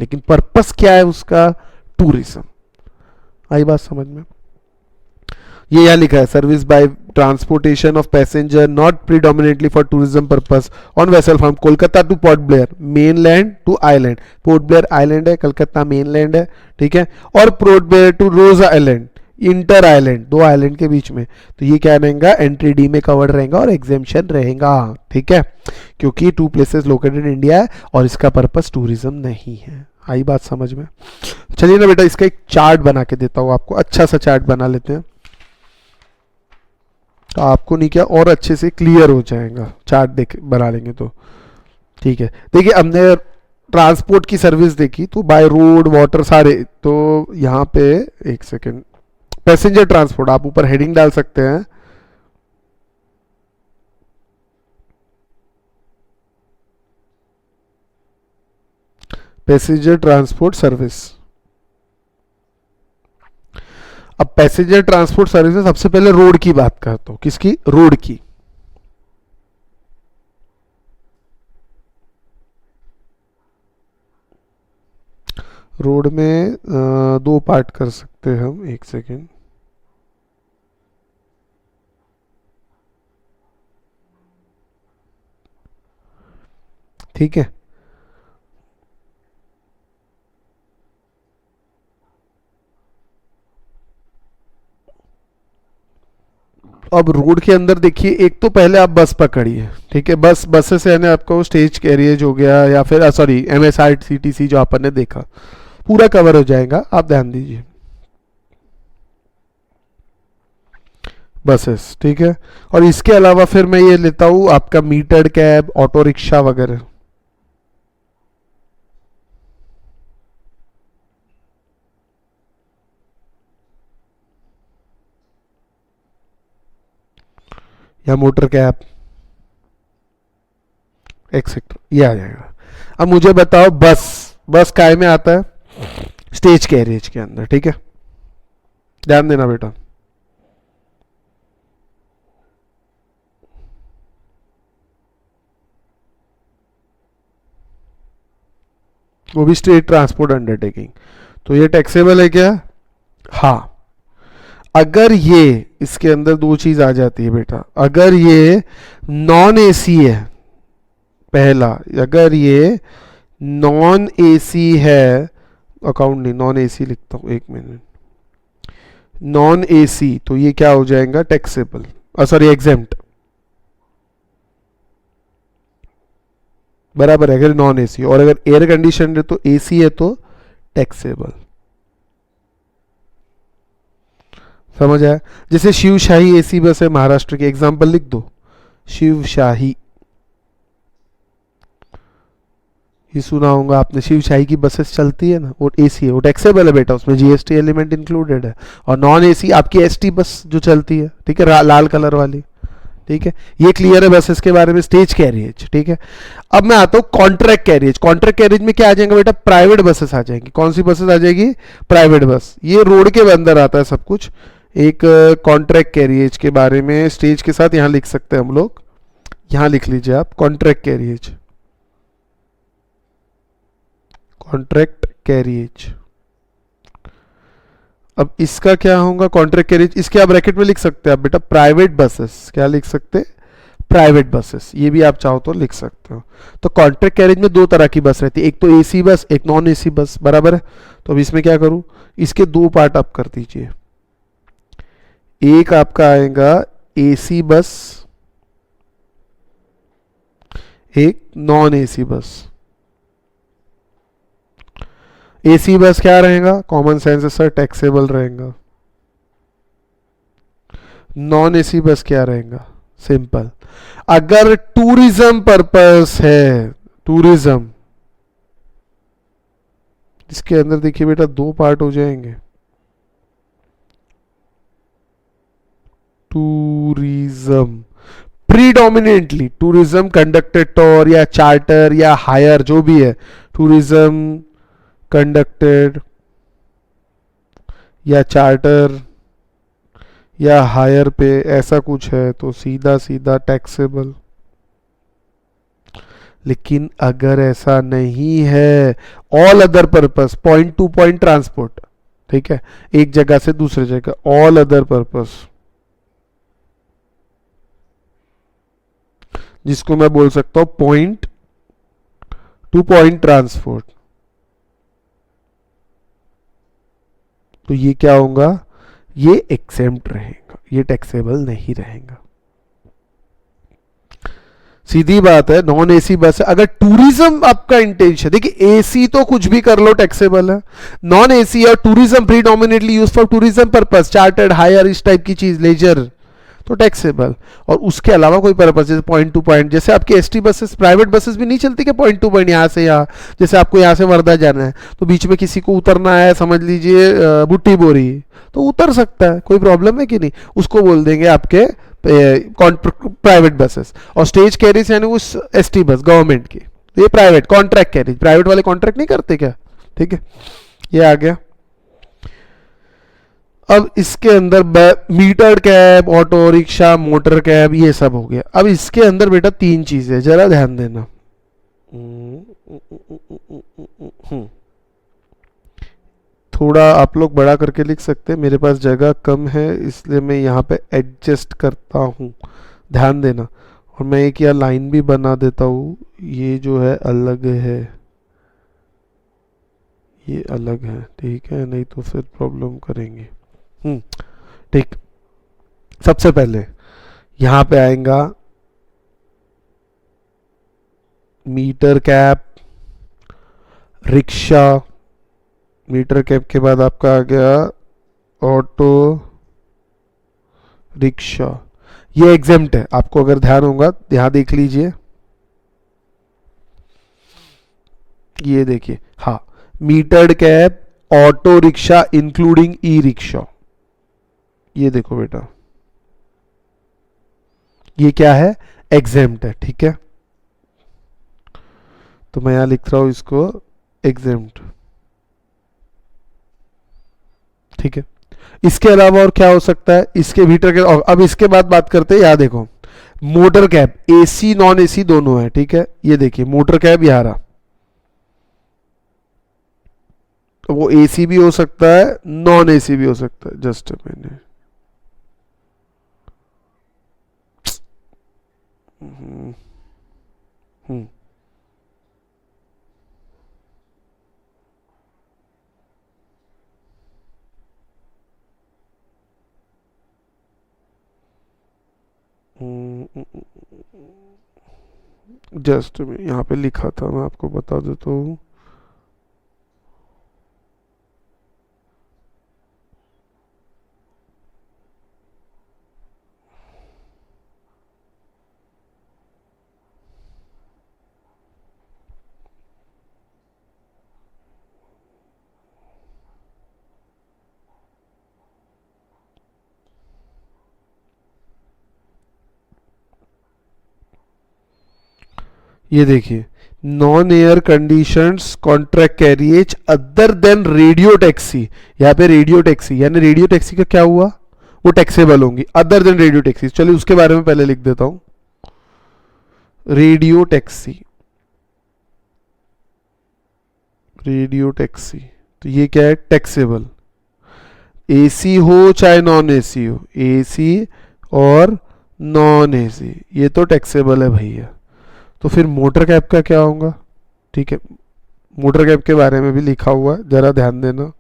लेकिन पर्पस क्या है उसका, टूरिज्म। आई बात समझ में? ये यहाँ लिखा है, service by transportation of passenger not predominantly for tourism purpose on vessel from Kolkata to Port Blair, mainland to island. Port Blair island है, कलकत्ता मेनलैंड है, ठीक है। और Port Blair to Ross Island, inter island, दो आइलैंड के बीच में। तो ये क्या रहेगा, एंट्री डी में कवर्ड रहेगा और एग्जेम्पशन रहेगा, ठीक है, क्योंकि two places located in India है और इसका पर्पस टूरिज्म नहीं है। आई बात समझ में? चलिए ना बेटा, इसका एक चार्ट बना के देता हूँ आपको, अच्छा सा चार्ट बना लेते हैं, तो आपको नहीं क्या और अच्छे से क्लियर हो जाएगा, चार्ट देख बना लेंगे तो, ठीक है। देखिए हमने ट्रांसपोर्ट की सर्विस देखी, तो बाय रोड वाटर सारे, तो यहाँ पे एक सेकेंड, पैसेंजर ट्रांसपोर्ट आप ऊपर हेडिंग डाल सकते हैं, पैसेंजर ट्रांसपोर्ट सर्विस। अब पैसेंजर ट्रांसपोर्ट सर्विस में सबसे पहले रोड की बात करता हूं, किसकी, रोड की। रोड में दो पार्ट कर सकते हैं हम, एक सेकेंड, ठीक है। अब रोड के अंदर देखिए, एक तो पहले आप बस पकड़िए, ठीक है, बसेस यानी आपको स्टेज कैरियज हो गया या फिर सॉरी MSRTC जो अपन ने देखा, पूरा कवर हो जाएगा, आप ध्यान दीजिए, बसेस, ठीक है। और इसके अलावा फिर मैं ये लेता हूं आपका मीटर्ड कैब, ऑटो रिक्शा वगैरह, या मोटर कैब एक्सेट्रा, ये आ जाएगा। अब मुझे बताओ बस काय में आता है, स्टेज कैरियज के अंदर, ठीक है, ध्यान देना बेटा। वो भी स्टेट ट्रांसपोर्ट अंडरटेकिंग, तो ये टैक्सेबल है क्या? हाँ, अगर ये इसके अंदर दो चीज आ जाती है बेटा, अगर ये नॉन एसी है, पहला, अगर ये नॉन एसी है, अकाउंट नहीं, नॉन एसी लिखता हूं, एक मिनट, नॉन एसी, तो ये क्या हो जाएगा, टैक्सेबल, सॉरी एग्जेम्प्ट, बराबर है, अगर नॉन एसी, और अगर एयर कंडीशन है तो एसी है तो टैक्सेबल। समझ आया? जैसे शिवशाही एसी बस है महाराष्ट्र की, एग्जांपल लिख दो, शिवशाही, ये सुना होगा आपने, शिवशाही की बसेस चलती है ना, वो एसी है, वो टैक्सेबल है बेटा, उसमें जीएसटी एलिमेंट इंक्लूडेड है। और नॉन एसी आपकी एसटी बस जो चलती है, ठीक है, लाल कलर वाली, ठीक है, ये क्लियर है बसेस के बारे में। स्टेज कैरियज, ठीक है। अब मैं आता हूं कॉन्ट्रैक्ट कैरियज। कॉन्ट्रैक्ट कैरियज में क्या आ जाएगा बेटा, प्राइवेट बसेस आ जाएंगी। कौन सी बसेस आ जाएगी, प्राइवेट बस, ये रोड के अंदर आता है सब कुछ। एक कॉन्ट्रैक्ट कैरियज के बारे में स्टेज के साथ यहां लिख सकते हैं हम लोग, यहां लिख लीजिए आप, कॉन्ट्रैक्ट कैरियज, कॉन्ट्रैक्ट कैरियज। अब इसका क्या होगा, कॉन्ट्रैक्ट कैरियज, इसके आप ब्रैकेट में लिख सकते हैं आप बेटा प्राइवेट बसेस, क्या लिख सकते, प्राइवेट बसेस, ये भी आप चाहो तो लिख सकते हो। तो कॉन्ट्रैक्ट कैरियज में दो तरह की बस रहती है, एक तो एसी बस, एक नॉन एसी बस, बराबर है। तो अब इसमें क्या करूं, इसके दो पार्ट आप कर दीजिए, एक आपका आएगा एसी बस, एक non AC bus. AC bus क्या रहेगा, कॉमन सेंस है सर, टैक्सेबल रहेगा। नॉन एसी बस क्या रहेगा, सिंपल। अगर टूरिज्म पर्पस है, टूरिज्म, इसके अंदर देखिए बेटा दो पार्ट हो जाएंगे, tourism, predominantly tourism conducted tour या चार्टर या हायर जो भी है, टूरिज्म कंडक्टेड या चार्टर या हायर पे ऐसा कुछ है तो सीधा सीधा टैक्सेबल। लेकिन अगर ऐसा नहीं है, all other purpose, point two point transport, ठीक है, एक जगह से दूसरे जगह, ऑल अदर पर्पस, जिसको मैं बोल सकता हूं पॉइंट टू पॉइंट ट्रांसपोर्ट, तो ये क्या होगा, ये एक्सेम्प्ट रहेगा, ये टैक्सेबल नहीं रहेगा। सीधी बात है, नॉन एसी बस है। अगर टूरिज्म आपका इंटेंशन, देखिए एसी तो कुछ भी कर लो टैक्सेबल है, नॉन एसी और tourism predominantly use for tourism purpose, chartered hire इस टाइप की चीज, लेजर, तो टैक्सेबल। और उसके अलावा कोई पर्पस, जैसे पॉइंट टू पॉइंट, जैसे आपकी एसटी बसेस, प्राइवेट बसेस भी नहीं चलती क्या पॉइंट टू पॉइंट, यहाँ से यहाँ, जैसे आपको यहाँ से वर्धा जाना है तो बीच में किसी को उतरना है, समझ लीजिए बुट्टी बोरी, तो उतर सकता है, कोई प्रॉब्लम है कि नहीं, उसको बोल देंगे आपके प्राइवेट बसेस। और स्टेज कैरिज यानी उस एसटी बस गवर्नमेंट की, ये प्राइवेट कॉन्ट्रैक्ट कैरिज, प्राइवेट वाले कॉन्ट्रैक्ट नहीं करते क्या, ठीक है, ये आ गया। अब इसके अंदर metered cab, auto rickshaw, motor cab, ये सब हो गया। अब इसके अंदर बेटा तीन चीजें, जरा ध्यान देना। थोड़ा आप लोग बड़ा करके लिख सकते हैं, मेरे पास जगह कम है इसलिए मैं यहाँ पे एडजस्ट करता हूँ, ध्यान देना। और मैं एक यहाँ लाइन भी बना देता हूँ, ये जो है अलग है, ये अलग है, ठीक है, नहीं तो फिर प्रॉब्लम करेंगे। ठीक, सबसे पहले यहां पे आएगा meter cab, rickshaw, meter cab के बाद आपका आ गया ऑटो रिक्शा, ये एग्जेम्प्ट है। आपको अगर ध्यान होगा यहां देख लीजिए, ये देखिए, हाँ, metered cab, auto rickshaw including e rickshaw, ये देखो बेटा, ये क्या है, एग्जेम्प्ट है, ठीक है, तो मैं यहां लिख रहा हूं इसको एग्जेम्प्ट, ठीक है। इसके अलावा और क्या हो सकता है, इसके भीतर के, और अब इसके बाद बात करते हैं, यहां देखो motor cab, AC non AC दोनों है, ठीक है, ये देखिए मोटर कैब यहां रहा, तो वो एसी भी हो सकता है, नॉन एसी भी हो सकता है, जस्ट मैंने जस्ट मैं यहाँ पे लिखा था, मैं आपको बता देता हूँ। ये देखिए, non air conditions contract carriage other than radio taxi, यहाँ पे रेडियो टैक्सी, यानी रेडियो टैक्सी का क्या हुआ, वो टैक्सेबल होंगी, अदर देन रेडियो टैक्सी। चलिए उसके बारे में पहले लिख देता हूं, रेडियो टैक्सी, रेडियो टैक्सी, तो ये क्या है, टैक्सेबल, एसी हो चाहे नॉन एसी हो, एसी और नॉन एसी, ये तो टैक्सेबल है भैया। तो फिर मोटर कैब का क्या होगा, ठीक है, मोटर कैब के बारे में भी लिखा हुआ है, जरा ध्यान देना।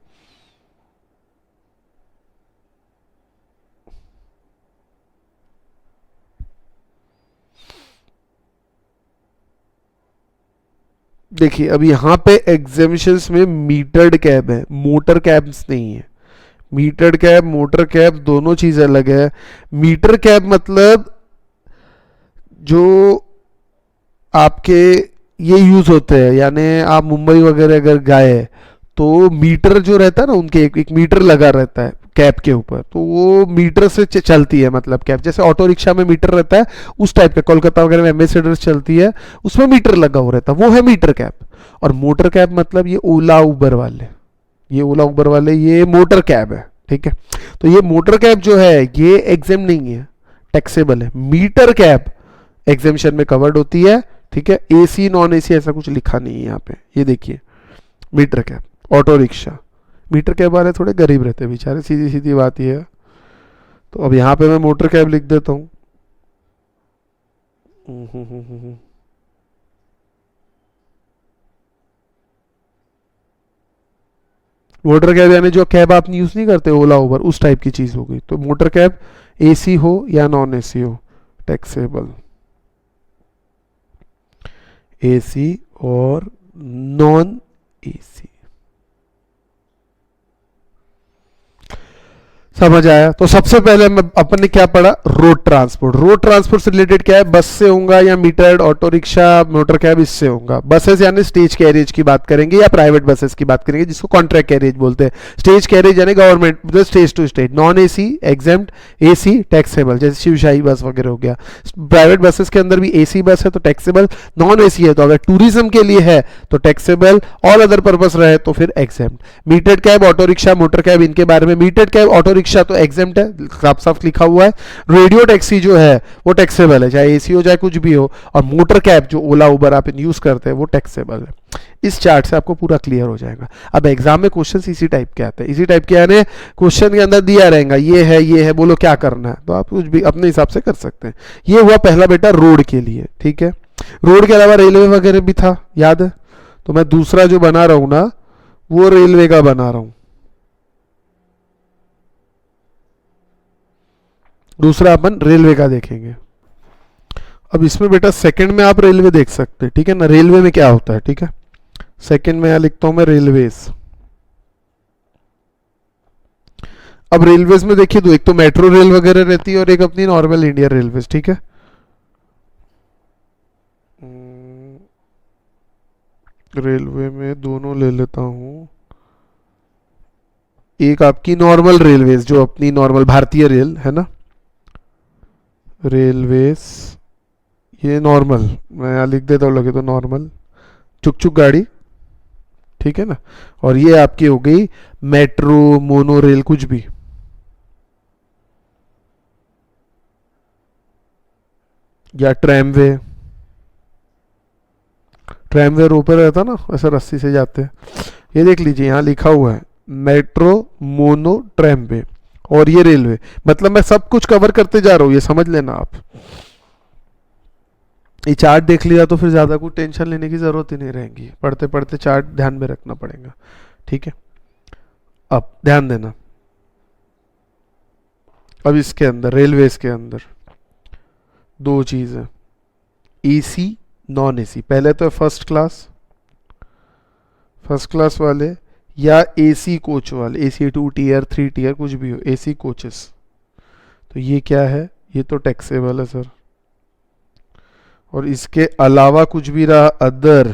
देखिए अब यहां पे एग्जेम्पशंस में मीटर्ड कैब है, मोटर कैब्स नहीं है। मीटर्ड कैब, मोटर कैब दोनों चीज अलग है। मीटर कैब मतलब जो आपके ये यूज होते हैं, यानी आप मुंबई वगैरह अगर गए तो मीटर जो रहता है ना, उनके एक मीटर लगा रहता है कैब के ऊपर, तो वो मीटर से चलती है, मतलब कैब जैसे ऑटो रिक्शा में मीटर रहता है उस टाइप का, कोलकाता वगैरह में एम्बेसडर्स चलती है, उसमें मीटर लगा हुआ रहता है, वो है मीटर कैब। और मोटर कैब मतलब ये ओला उबर वाले, ये ओला उबर वाले ये मोटर कैब है, ठीक है। तो ये मोटर कैब जो है ये एग्जेम नहीं है, टैक्सेबल है। मीटर कैब एग्जेम्पशन में कवर्ड होती है, ठीक है। एसी नॉन एसी ऐसा कुछ लिखा नहीं है यहाँ पे, ये देखिए meter cab. Auto rickshaw, meter cab वाले थोड़े गरीब रहते हैं बेचारे, सीधी सीधी बात ये है। तो अब यहाँ पे मैं मोटर कैब लिख देता हूँ। मोटर कैब यानी जो कैब आप यूज नहीं करते ओला उबर, उस टाइप की चीज हो गई। तो मोटर कैब एसी हो या नॉन एसी हो, टैक्सेबल। एसी और नॉन एसी, समझ आया। तो सबसे पहले मैं अपन ने क्या पढ़ा, रोड ट्रांसपोर्ट। रोड ट्रांसपोर्ट से रिलेटेड क्या है, बस से होगा या metered, auto rickshaw, motor cab, इससे होगा। बसेस यानी स्टेज कैरियज की बात करेंगे या प्राइवेट बसेस की बात करेंगे, जिसको कॉन्ट्रैक्ट कैरियज बोलते हैं। स्टेज कैरियज यानी government stage to stage. Non AC exempt, AC taxable, जैसे शिवशाही बस वगैरह हो गया। प्राइवेट बसेस के अंदर भी एसी बस है तो टैक्सेबल, नॉन एसी है तो अगर टूरिज्म के लिए है तो टैक्सेबल, ऑल अदर पर्पस रहे तो फिर exempt. Metered cab, auto rickshaw, motor cab, इनके बारे में। मीटर्ड कैब, ऑटो रिक्शा तो एग्जेम्प्ट है, साफ साफ लिखा हुआ है। रेडियो टैक्सी जो है वो टैक्सेबल है, चाहे एसी हो चाहे कुछ भी हो। और मोटर कैब जो ओला उबर आप यूज करते हैं वो टैक्सेबल है। इस चार्ट से आपको पूरा क्लियर हो जाएगा। अब एग्जाम में क्वेश्चन इसी टाइप के आते हैं, इसी टाइप के यानी क्वेश्चन के अंदर दिया रहेगा ये है, बोलो क्या करना है, तो आप कुछ भी अपने हिसाब से कर सकते हैं। ये हुआ पहला बेटा रोड के लिए, ठीक है। रोड के अलावा रेलवे वगैरह भी था, याद है। तो मैं दूसरा जो बना रहा हूं ना वो रेलवे का बना रहा हूं। दूसरा अपन रेलवे का देखेंगे। अब इसमें बेटा सेकंड में आप रेलवे देख सकते हैं, ठीक है ना। रेलवे में क्या होता है, ठीक है। सेकंड में यहां लिखता हूं मैं रेलवेज। अब रेलवेज में देखिए दो, एक तो मेट्रो रेल वगैरह रहती है और एक अपनी नॉर्मल इंडियन रेलवेज, ठीक है। रेलवे में दोनों ले लेता हूं। एक आपकी नॉर्मल रेलवेज जो अपनी नॉर्मल भारतीय रेल है ना, रेलवेज, ये नॉर्मल मैं यहाँ लिख देता हूँ, लगे तो नॉर्मल चुक चुक गाड़ी, ठीक है ना। और ये आपकी हो गई मेट्रो, मोनो रेल, कुछ भी। या ट्रैमवे, ट्रैमवे रोड पे रहता ना ऐसा रस्सी से जाते हैं। ये देख लीजिए यहाँ लिखा हुआ है मेट्रो, मोनो, ट्रैमवे और ये रेलवे। मतलब मैं सब कुछ कवर करते जा रहा हूँ, ये समझ लेना आप। ये चार्ट देख लिया तो फिर ज्यादा कुछ टेंशन लेने की जरूरत ही नहीं रहेगी, पढ़ते पढ़ते चार्ट ध्यान में रखना पड़ेगा, ठीक है। अब ध्यान देना, अब इसके अंदर रेलवेज के अंदर दो चीज है, एसी नॉन एसी। पहले तो फर्स्ट क्लास, फर्स्ट क्लास वाले या एसी कोच वाले, एसी 2 टीयर 3 टीयर कुछ भी हो, एसी कोचेस। तो ये क्या है, ये तो टैक्सेबल है सर। और इसके अलावा कुछ भी रहा अदर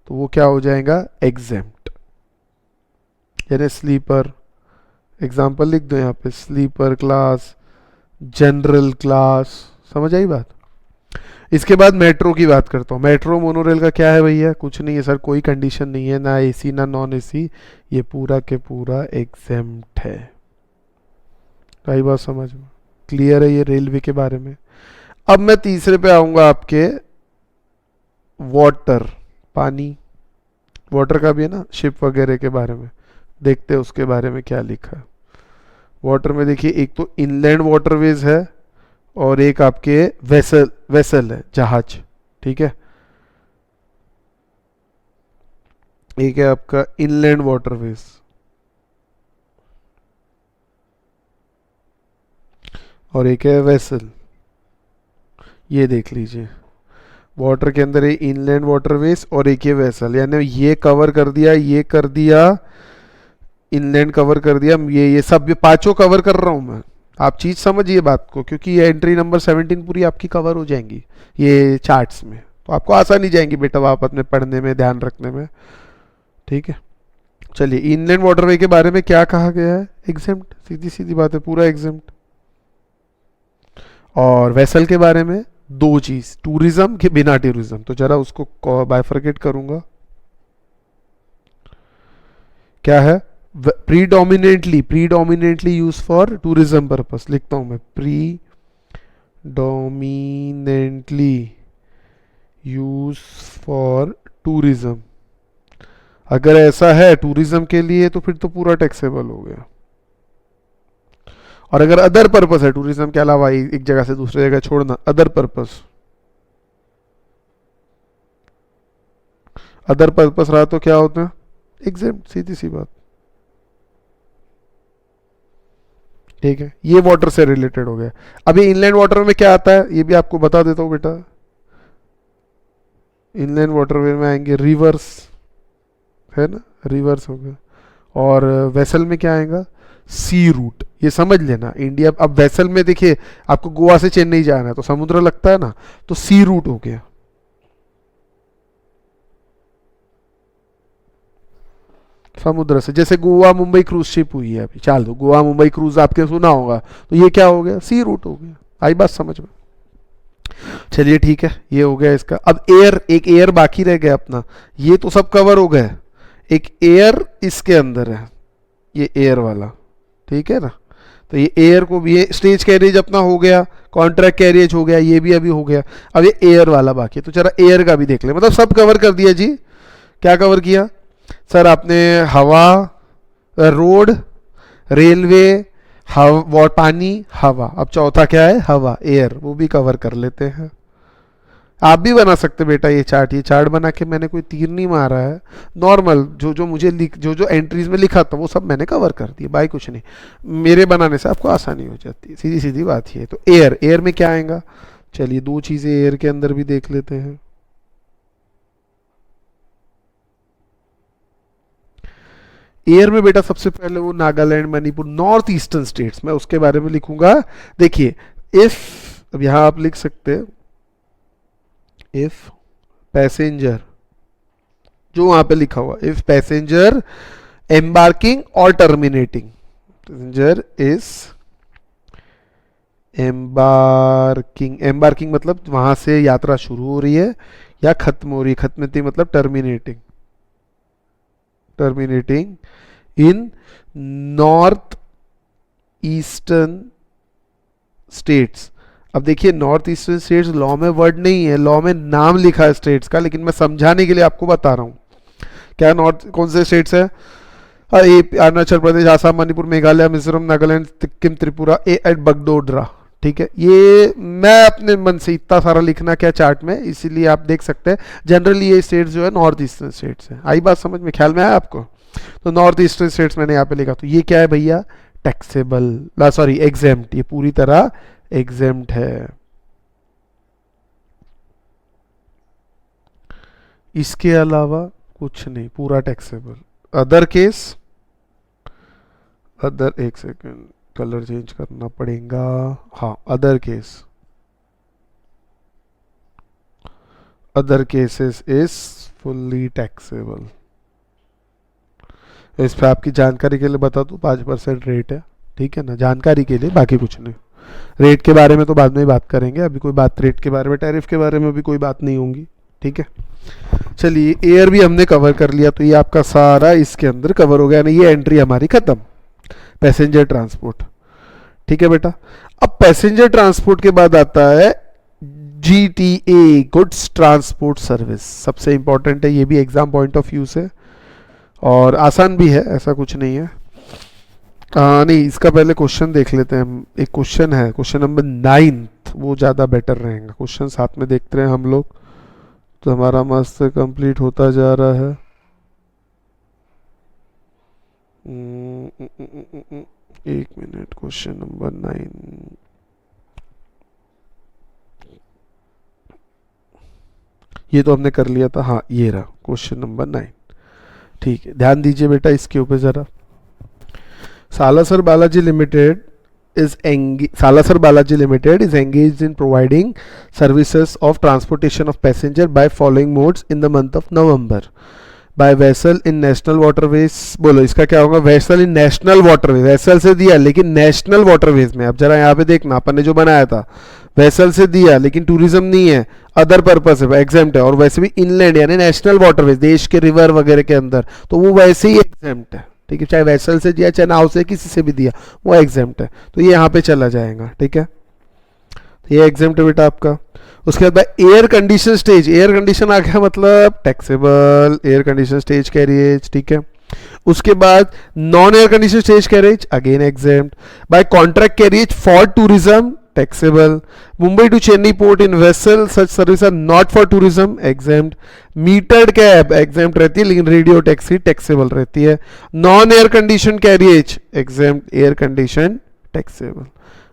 तो वो क्या हो जाएगा, एग्जेम्प्ट। यानी स्लीपर, एग्जाम्पल लिख दो यहाँ पे, स्लीपर क्लास, जनरल क्लास, समझ आई बात। इसके बाद मेट्रो की बात करता हूँ। मेट्रो मोनोरेल का क्या है भैया, कुछ नहीं है सर, कोई कंडीशन नहीं है, ना एसी ना नॉन एसी, ये पूरा के पूरा एग्जेम्प्ट है। कई बात समझ में क्लियर है ये रेलवे के बारे में। अब मैं तीसरे पे आऊंगा आपके वाटर, पानी, वाटर का भी है ना, शिप वगैरह के बारे में देखते हैं उसके बारे में क्या लिखा है। वाटर में देखिए एक तो इनलैंड वाटरवेज है और एक आपके वेसल है, जहाज, ठीक है। एक है आपका इनलैंड वाटरवेज और एक है वेसल। ये देख लीजिए वाटर के अंदर ये इनलैंड वाटरवेज और एक ये वेसल, यानी ये कवर कर दिया, ये कर दिया, इनलैंड कवर कर दिया, ये सब ये पांचों कवर कर रहा हूं मैं। आप चीज समझिए बात को, क्योंकि ये एंट्री नंबर 17 पूरी आपकी कवर हो जाएंगी ये चार्ट्स में, तो आपको आसानी जाएंगी बेटा आप अपने पढ़ने में, ध्यान रखने में, ठीक है। चलिए इनलैंड वाटरवे के बारे में क्या कहा गया है, एग्जेम्प्ट, सीधी सीधी बात है, पूरा एग्जेम्प्ट। और वेसल के बारे में दो चीज, टूरिज्म के बिना टूरिज्म, तो जरा उसको बाइफरकेट करूंगा। क्या है, predominantly use for tourism purpose, लिखता हूं मैं, प्रीडोमिनेटली यूज फॉर टूरिज्म। अगर ऐसा है टूरिज्म के लिए तो फिर तो पूरा टैक्सेबल हो गया। और अगर अदर पर्पस है, टूरिज्म के अलावा एक जगह से दूसरी जगह छोड़ना, अदर पर्पस, अदर पर्पस रहा तो क्या होता है, एग्जेम्प्ट, सीधी सी बात। ठीक है, ये वाटर से रिलेटेड हो गया। अभी इनलैंड वाटर में क्या आता है ये भी आपको बता देता हूं बेटा। इनलैंड वाटरवे में आएंगे रिवर्स, है ना, रिवर्स हो गया। और वेसल में क्या आएगा, सी रूट। ये समझ लेना, इंडिया अब वेसल में देखिए आपको गोवा से चेन्नई जाना है तो समुद्र लगता है ना, तो सी रूट हो गया। समुद्र से, जैसे गोवा मुंबई क्रूज शिप हुई है अभी, चाल दो गोवा मुंबई क्रूज आपके सुना होगा, तो ये क्या हो गया, सी रूट हो गया। आई बात समझ में? चलिए ठीक है, ये हो गया इसका। अब एयर, एक एयर बाकी रह गया अपना, ये तो सब कवर हो गए। एक एयर इसके अंदर है, ये एयर वाला, ठीक है ना। तो ये एयर को भी, ये स्टेज कैरियज अपना हो गया, कॉन्ट्रैक्ट कैरियज हो गया, ये भी अभी हो गया। अब ये एयर वाला बाकी है, तो चला एयर का भी देख ले। मतलब सब कवर कर दिया जी। क्या कवर किया सर आपने, हवा, रोड, रेलवे, हवा, पानी, हवा। अब चौथा क्या है, हवा, एयर, वो भी कवर कर लेते हैं। आप भी बना सकते बेटा ये चार्ट बना के, मैंने कोई तीर नहीं मारा है, नॉर्मल जो जो मुझे जो एंट्रीज में लिखा था वो सब मैंने कवर कर दिया भाई, कुछ नहीं। मेरे बनाने से आपको आसानी हो जाती है, सीधी सीधी बात ये। तो एयर, एयर में क्या आएगा, चलिए दो चीजें एयर के अंदर भी देख लेते हैं। एयर में बेटा सबसे पहले वो Nagaland, Manipur, north eastern states, मैं उसके बारे में लिखूंगा। देखिए इफ, अब यहां आप लिख सकते हैं, इफ पैसेंजर, जो वहां पे लिखा हुआ, इफ पैसेंजर एम्बार्किंग और terminating, passenger is embarking, embarking मतलब वहां से यात्रा शुरू हो रही है या खत्म हो रही है, खत्म मतलब टर्मिनेटिंग, टर्मिनेटिंग इन नॉर्थ ईस्टर्न स्टेट्स। अब देखिए नॉर्थ ईस्टर्न स्टेट्स लॉ में वर्ड नहीं है, लॉ में नाम लिखा है स्टेट्स का, लेकिन मैं समझाने के लिए आपको बता रहा हूं। क्या नॉर्थ, कौन से स्टेट्स है, अरुणाचल प्रदेश, आसाम, मणिपुर, मेघालय, मिजोरम, नागालैंड, सिक्किम, त्रिपुरा, एट बगडोडरा। ठीक है, ये मैं अपने मन से इतना सारा लिखना क्या चार्ट में, इसीलिए आप देख सकते हैं जनरली ये स्टेट्स जो है नॉर्थ ईस्टर्न स्टेट्स है। आई बात समझ में, ख्याल में आया आपको? तो नॉर्थ ईस्टर्न स्टेट्स मैंने यहाँ पे लिखा, तो ये क्या है भैया, टैक्सेबल, सॉरी एग्जेम्प्ट, ये पूरी तरह एग्जेम्प्ट है। इसके अलावा कुछ नहीं, पूरा टैक्सेबल। अदर केस, अदर, एक सेकेंड कलर चेंज करना पड़ेगा, हाँ other case, other cases is fully taxable. इस पे आपकी जानकारी के लिए बता दूं 5% रेट है, ठीक है ना, जानकारी के लिए, बाकी कुछ नहीं। रेट के बारे में तो बाद में ही बात करेंगे, अभी कोई बात रेट के बारे में, टैरिफ के बारे में भी कोई बात नहीं होगी, ठीक है। चलिए एयर भी हमने कवर कर लिया, तो ये आपका सारा इसके अंदर कवर हो गया ना, ये एंट्री हमारी खत्म, पैसेंजर ट्रांसपोर्ट। ठीक है बेटा, अब पैसेंजर ट्रांसपोर्ट के बाद आता है जीटीए, गुड्स ट्रांसपोर्ट सर्विस, सबसे इंपॉर्टेंट है, ये भी एग्जाम पॉइंट ऑफ व्यू से, और आसान भी है, ऐसा कुछ नहीं है। नहीं, इसका पहले क्वेश्चन देख लेते हैं। एक क्वेश्चन है, क्वेश्चन नंबर 9, वो ज़्यादा बेटर रहेगा। क्वेश्चन साथ में देखते रहे हम लोग, तो हमारा मस्त कंप्लीट होता जा रहा है। एक मिनट, क्वेश्चन नंबर 9, ये तो हमने कर लिया था, हाँ ये रहा क्वेश्चन नंबर 9। ठीक है, ध्यान दीजिए बेटा इसके ऊपर जरा। Salasar Balaji Limited is engaged in providing services of transportation of passenger by following modes in the month of November by vessel in national waterways। बोलो इसका क्या होगा, vessel in national waterways, vessel से दिया लेकिन national waterways में। अब जरा यहाँ पे देखना, अपन ने जो बनाया था vessel से दिया लेकिन टूरिज्म नहीं है, अदर पर्पस है, एग्जेम्प्ट है, और वैसे भी इनलैंड यानी नेशनल वाटरवेज, देश के रिवर वगैरह के अंदर, तो वो वैसे ही एग्जेम्प्ट है। ठीक है, चाहे वेसल से दिया चाहे नाव से किसी से भी दिया वो एग्जेम्प्ट है, तो ये यहाँ पे चला जाएगा। ठीक है, ये एग्जेम्प्ट है बेटा आपका। उसके बाद air condition stage, air condition आ गया मतलब taxable, air condition stage carriage. ठीक है, उसके बाद non air condition stage carriage again exempt. By contract carriage for tourism taxable. Mumbai to Chennai port in vessel such service are not for tourism exempt. Metered cab exempt रहती है, लेकिन radio taxi taxable रहती है। Non air condition carriage exempt, air condition taxable.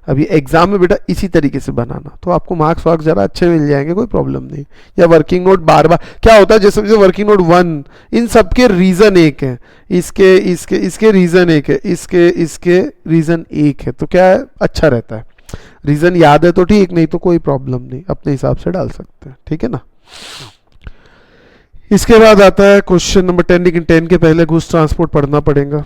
अभी exam में बेटा इसी तरीके से बनाना, तो आपको मार्क्स वार्क्स जरा अच्छे मिल जाएंगे, कोई प्रॉब्लम नहीं। या वर्किंग नोट बार बार क्या होता है, जैसे वर्किंग नोट 1, इन सबके रीजन एक है, इसके इसके इसके रीजन एक है, इसके इसके रीजन एक है, तो क्या है अच्छा रहता है। रीजन याद है तो ठीक, नहीं तो कोई प्रॉब्लम नहीं, अपने हिसाब से डाल सकते हैं। ठीक है ना। इसके बाद आता है क्वेश्चन नंबर 10, लेकिन 10 के पहले गुड्स ट्रांसपोर्ट पढ़ना पड़ेगा।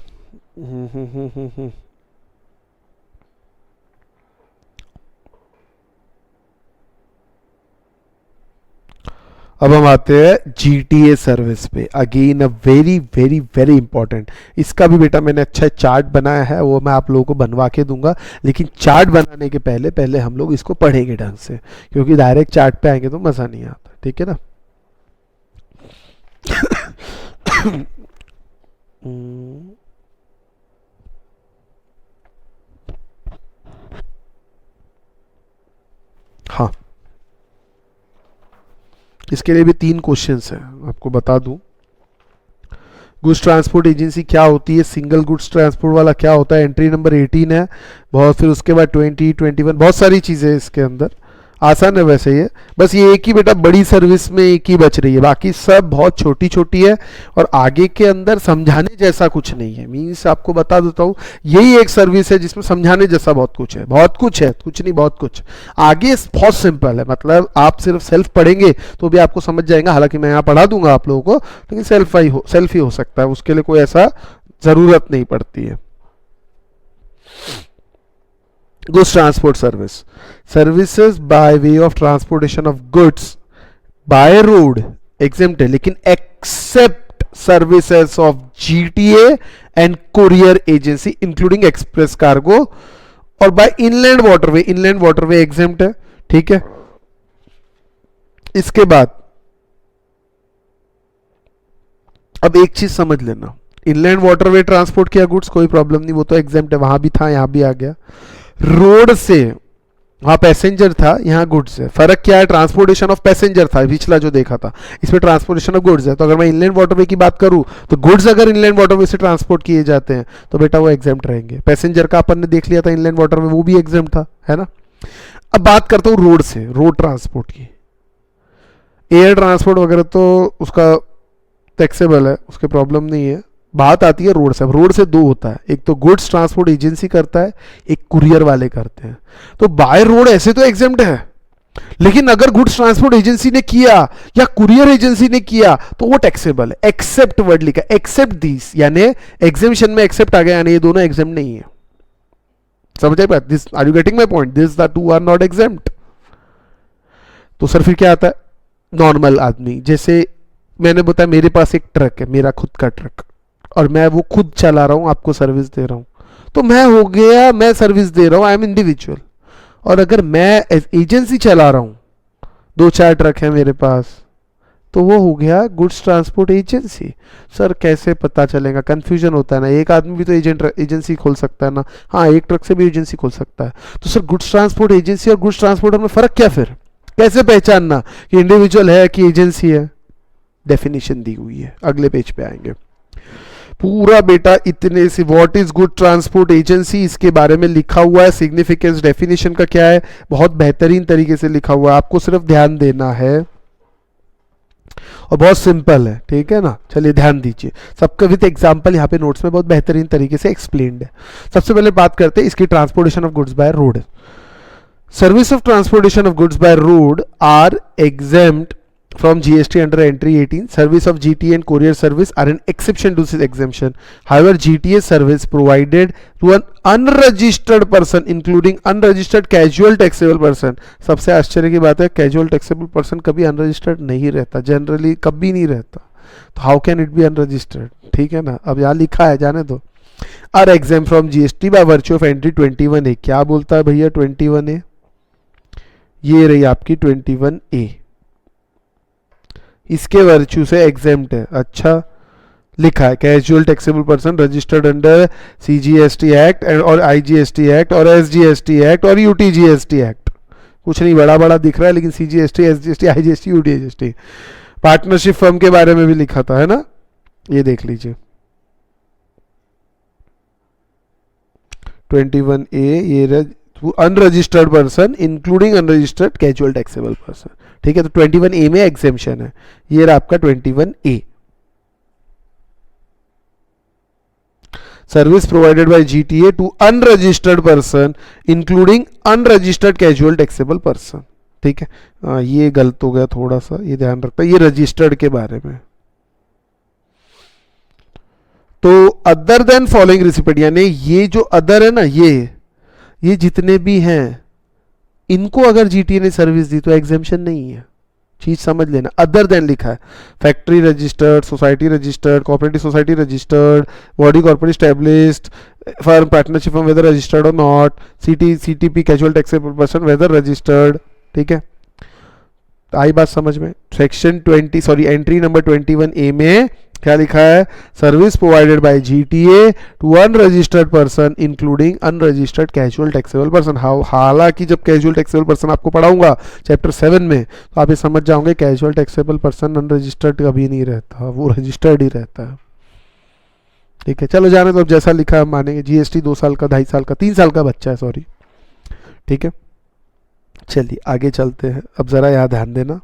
अब हम आते हैं जीटीए सर्विस पे, again a very very very important. इसका भी बेटा मैंने अच्छा चार्ट बनाया है, वो मैं आप लोगों को बनवा के दूंगा, लेकिन चार्ट बनाने के पहले पहले हम लोग इसको पढ़ेंगे ढंग से, क्योंकि डायरेक्ट चार्ट पे आएंगे तो मज़ा नहीं आता। ठीक है ना। हाँ, इसके लिए भी 3 क्वेश्चंस हैं, आपको बता दूं। गुड्स ट्रांसपोर्ट एजेंसी क्या होती है, सिंगल गुड्स ट्रांसपोर्ट वाला क्या होता है, एंट्री नंबर 18 है बहुत, फिर उसके बाद 20, 21 बहुत सारी चीज़ें इसके अंदर। आसान है वैसे ये, बस ये एक ही बेटा बड़ी सर्विस में एक ही बच रही है, बाकी सब बहुत छोटी छोटी है और आगे के अंदर समझाने जैसा कुछ नहीं है। मीन्स आपको बता देता हूँ, यही एक सर्विस है जिसमें समझाने जैसा बहुत कुछ है, बहुत कुछ है, कुछ नहीं बहुत कुछ। आगे बहुत सिंपल है, मतलब आप सिर्फ सेल्फ पढ़ेंगे तो भी आपको समझ जाएगा, हालांकि मैं यहाँ पढ़ा दूंगा आप लोगों को, लेकिन सेल्फ ही हो सकता है, उसके लिए कोई ऐसा ज़रूरत नहीं पड़ती है। Goods transport service, services by way of transportation of goods by road exempt है, लेकिन except services of GTA and courier agency including express cargo और बाय इनलैंड वाटरवे एग्जेम्प्ट है। ठीक है, इसके बाद अब एक चीज समझ लेना, इनलैंड वाटरवे ट्रांसपोर्ट किया गुड्स कोई प्रॉब्लम नहीं, वो तो एग्जेम्प्ट है, वहां भी था यहां भी आ गया। रोड से वहां पैसेंजर था, यहां गुड्स है, फर्क क्या है, ट्रांसपोर्टेशन ऑफ पैसेंजर था पिछला जो देखा था, इसमें ट्रांसपोर्टेशन ऑफ गुड्स है। तो अगर मैं इनलैंड वाटरवे की बात करूं तो गुड्स अगर इनलैंड वाटरवे से ट्रांसपोर्ट किए जाते हैं तो बेटा वो एग्जेम्प्ट रहेंगे। पैसेंजर का अपन ने देख लिया था इनलैंड वाटरवे, वो भी एग्जेम्प्ट था, है ना। अब बात करता हूं रोड से, रोड ट्रांसपोर्ट की। एयर ट्रांसपोर्ट वगैरह तो उसका टैक्सेबल है, उसके प्रॉब्लम नहीं है। बात आती है रोड से। अब रोड से 2 होता है, एक तो गुड्स ट्रांसपोर्ट एजेंसी करता है, एक कुरियर वाले करते हैं। तो बाय रोड ऐसे तो एग्जेम्प्ट है, लेकिन अगर गुड्स ट्रांसपोर्ट एजेंसी ने किया या कुरियर एजेंसी ने किया तो वो टैक्सेबल है। एक्सेप्ट वर्ड लिखा, एक्सेप्ट दिस, यानी एग्जेम्पशन में एक्सेप्ट आ गया, यानी ये दोनों एग्जेम्प्ट नहीं है। समझ आए? This, are you getting my point? This the 2 are not exempt. तो सर फिर क्या आता है, नॉर्मल आदमी, जैसे मैंने बताया मेरे पास एक ट्रक है, मेरा खुद का ट्रक, और मैं वो खुद चला रहा हूं, आपको सर्विस दे रहा हूं, तो मैं हो गया, मैं सर्विस दे रहा हूं, आई एम इंडिविजुअल। और अगर मैं एजेंसी चला रहा हूं, 2-4 ट्रक है मेरे पास, तो वो हो गया गुड्स ट्रांसपोर्ट एजेंसी। सर कैसे पता चलेगा, कंफ्यूजन होता है ना, एक आदमी भी तो एजेंसी खोल सकता है ना, हाँ एक ट्रक से भी एजेंसी खोल सकता है। तो सर गुड्स ट्रांसपोर्ट एजेंसी और गुड्स ट्रांसपोर्टर में फर्क क्या, फिर कैसे पहचानना कि इंडिविजुअल है कि एजेंसी है? डेफिनेशन दी हुई है, अगले पेज पे आएंगे। पूरा बेटा इतने से what is good transport agency, इसके बारे में लिखा हुआ है। सिग्निफिकेंस डेफिनेशन का क्या है, बहुत बेहतरीन तरीके से लिखा हुआ है, आपको सिर्फ ध्यान देना है और बहुत सिंपल है। ठीक है ना, चलिए ध्यान दीजिए, सबका विद एग्जांपल यहाँ पे नोट्स में बहुत बेहतरीन तरीके से एक्सप्लेन्ड है। सबसे पहले बात करते हैं इसकी, transportation of goods by road. Service of transportation of goods by road are exempt from GST under entry 18. Service of GTA and courier service are an exception to this exemption. However, GTA service provided to an unregistered person including unregistered casual taxable person. सबसे आश्चर्य की बात है, casual taxable person कभी unregistered नहीं रहता, generally कभी नहीं रहता, तो how can it be unregistered, ठीक है ना। अब यहाँ लिखा है, जाने दो। Are exempt from GST by virtue of entry 21A, क्या बोलता है भैया 21A, ये रही आपकी 21A, इसके वर्च्यू से एग्जेम्प्ट है। अच्छा, लिखा है casual taxable person registered under CGST act और आईजीएसटी एक्ट और एसजीएसटी एक्ट और यूटीजीएसटी एक्ट, कुछ नहीं बड़ा बड़ा दिख रहा है, लेकिन CGST, SGST, IGST, UTGST. Partnership firm के बारे में भी लिखा था, है ना, ये देख लीजिए 21A, ये unregistered person including unregistered casual taxable person, ठीक है। तो 21A में एग्जेम्पशन है, ये रहा आपका 21A। Service provided by GTA to unregistered person including unregistered casual taxable person, ठीक है। ये गलत हो गया थोड़ा सा, ये ध्यान रखता है, ये रजिस्टर्ड के बारे में। तो अदर देन फॉलोइंग रिसिपेंट, यानी ये जो अदर है ना, ये जितने भी हैं, इनको अगर जीटीए ने सर्विस दी तो एग्जेम्पशन नहीं है, चीज समझ लेना। अदर देन लिखा है, factory registered, society registered, cooperative society registered, body corporate established, firm partnership firm whether registered और not, CTP casual taxable person whether registered, ठीक है। आई बात समझ में। Section 20 sorry entry number 21A में क्या लिखा है, service provided by GTA to unregistered person including unregistered casual taxable person. हालांकि जब कैजुअल टैक्सेबल पर्सन आपको पढ़ाऊंगा चैप्टर 7 में, तो आप ये समझ जाओगे कैजुअल टैक्सेबल पर्सन अनरजिस्टर्ड कभी नहीं रहता, वो रजिस्टर्ड ही रहता है, ठीक है। चलो जाने तो, अब जैसा लिखा है मानेंगे। जीएसटी 2 साल का, 2.5 साल का, 3 साल का बच्चा है, सॉरी, ठीक है। चलिए आगे चलते हैं, अब जरा यहाँ ध्यान देना।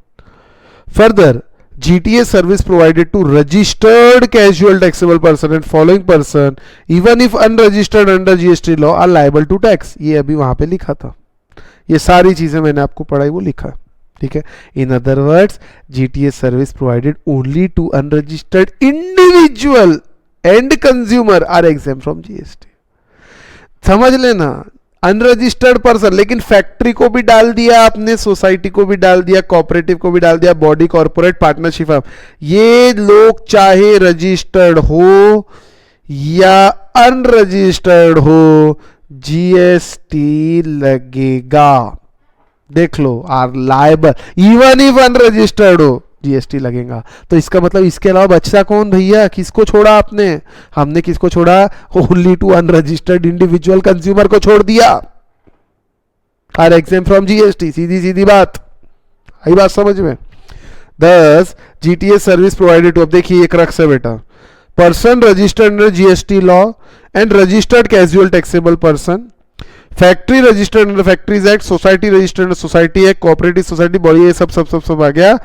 Further, GTA service provided to registered casual taxable person and following person even if unregistered under GST law are liable to tax, ये अभी वहां पे लिखा था, ये सारी चीजें मैंने आपको पढ़ाई वो लिखा, ठीक है। In other words, GTA service provided only to unregistered individual and consumer are exempt from GST। समझ लेना, अनरजिस्टर्ड पर्सन, लेकिन फैक्ट्री को भी डाल दिया आपने, सोसाइटी को भी डाल दिया, कोऑपरेटिव को भी डाल दिया, बॉडी कॉर्पोरेट पार्टनरशिप, ये लोग चाहे रजिस्टर्ड हो या अनरजिस्टर्ड हो, जीएसटी लगेगा। देख लो, are liable even if unregistered हो, जीएसटी लगेगा। तो इसका मतलब इसके अलावा बचता कौन भैया, किसको छोड़ा आपने, हमने किसको छोड़ा, only to unregistered individual consumer को छोड़ दिया, आर एग्जेम्प्ट फ्रॉम जीएसटी, सीधी सीधी बात, आई बात समझ में। दस जीटीए सर्विस प्रोवाइडेड टू, अब देखिए एक रक्स है बेटा, person registered under GST law and registered casual taxable person, factory registered under factories act, society registered under society act, cooperative society, body, ये सब सब सब सब आ गया,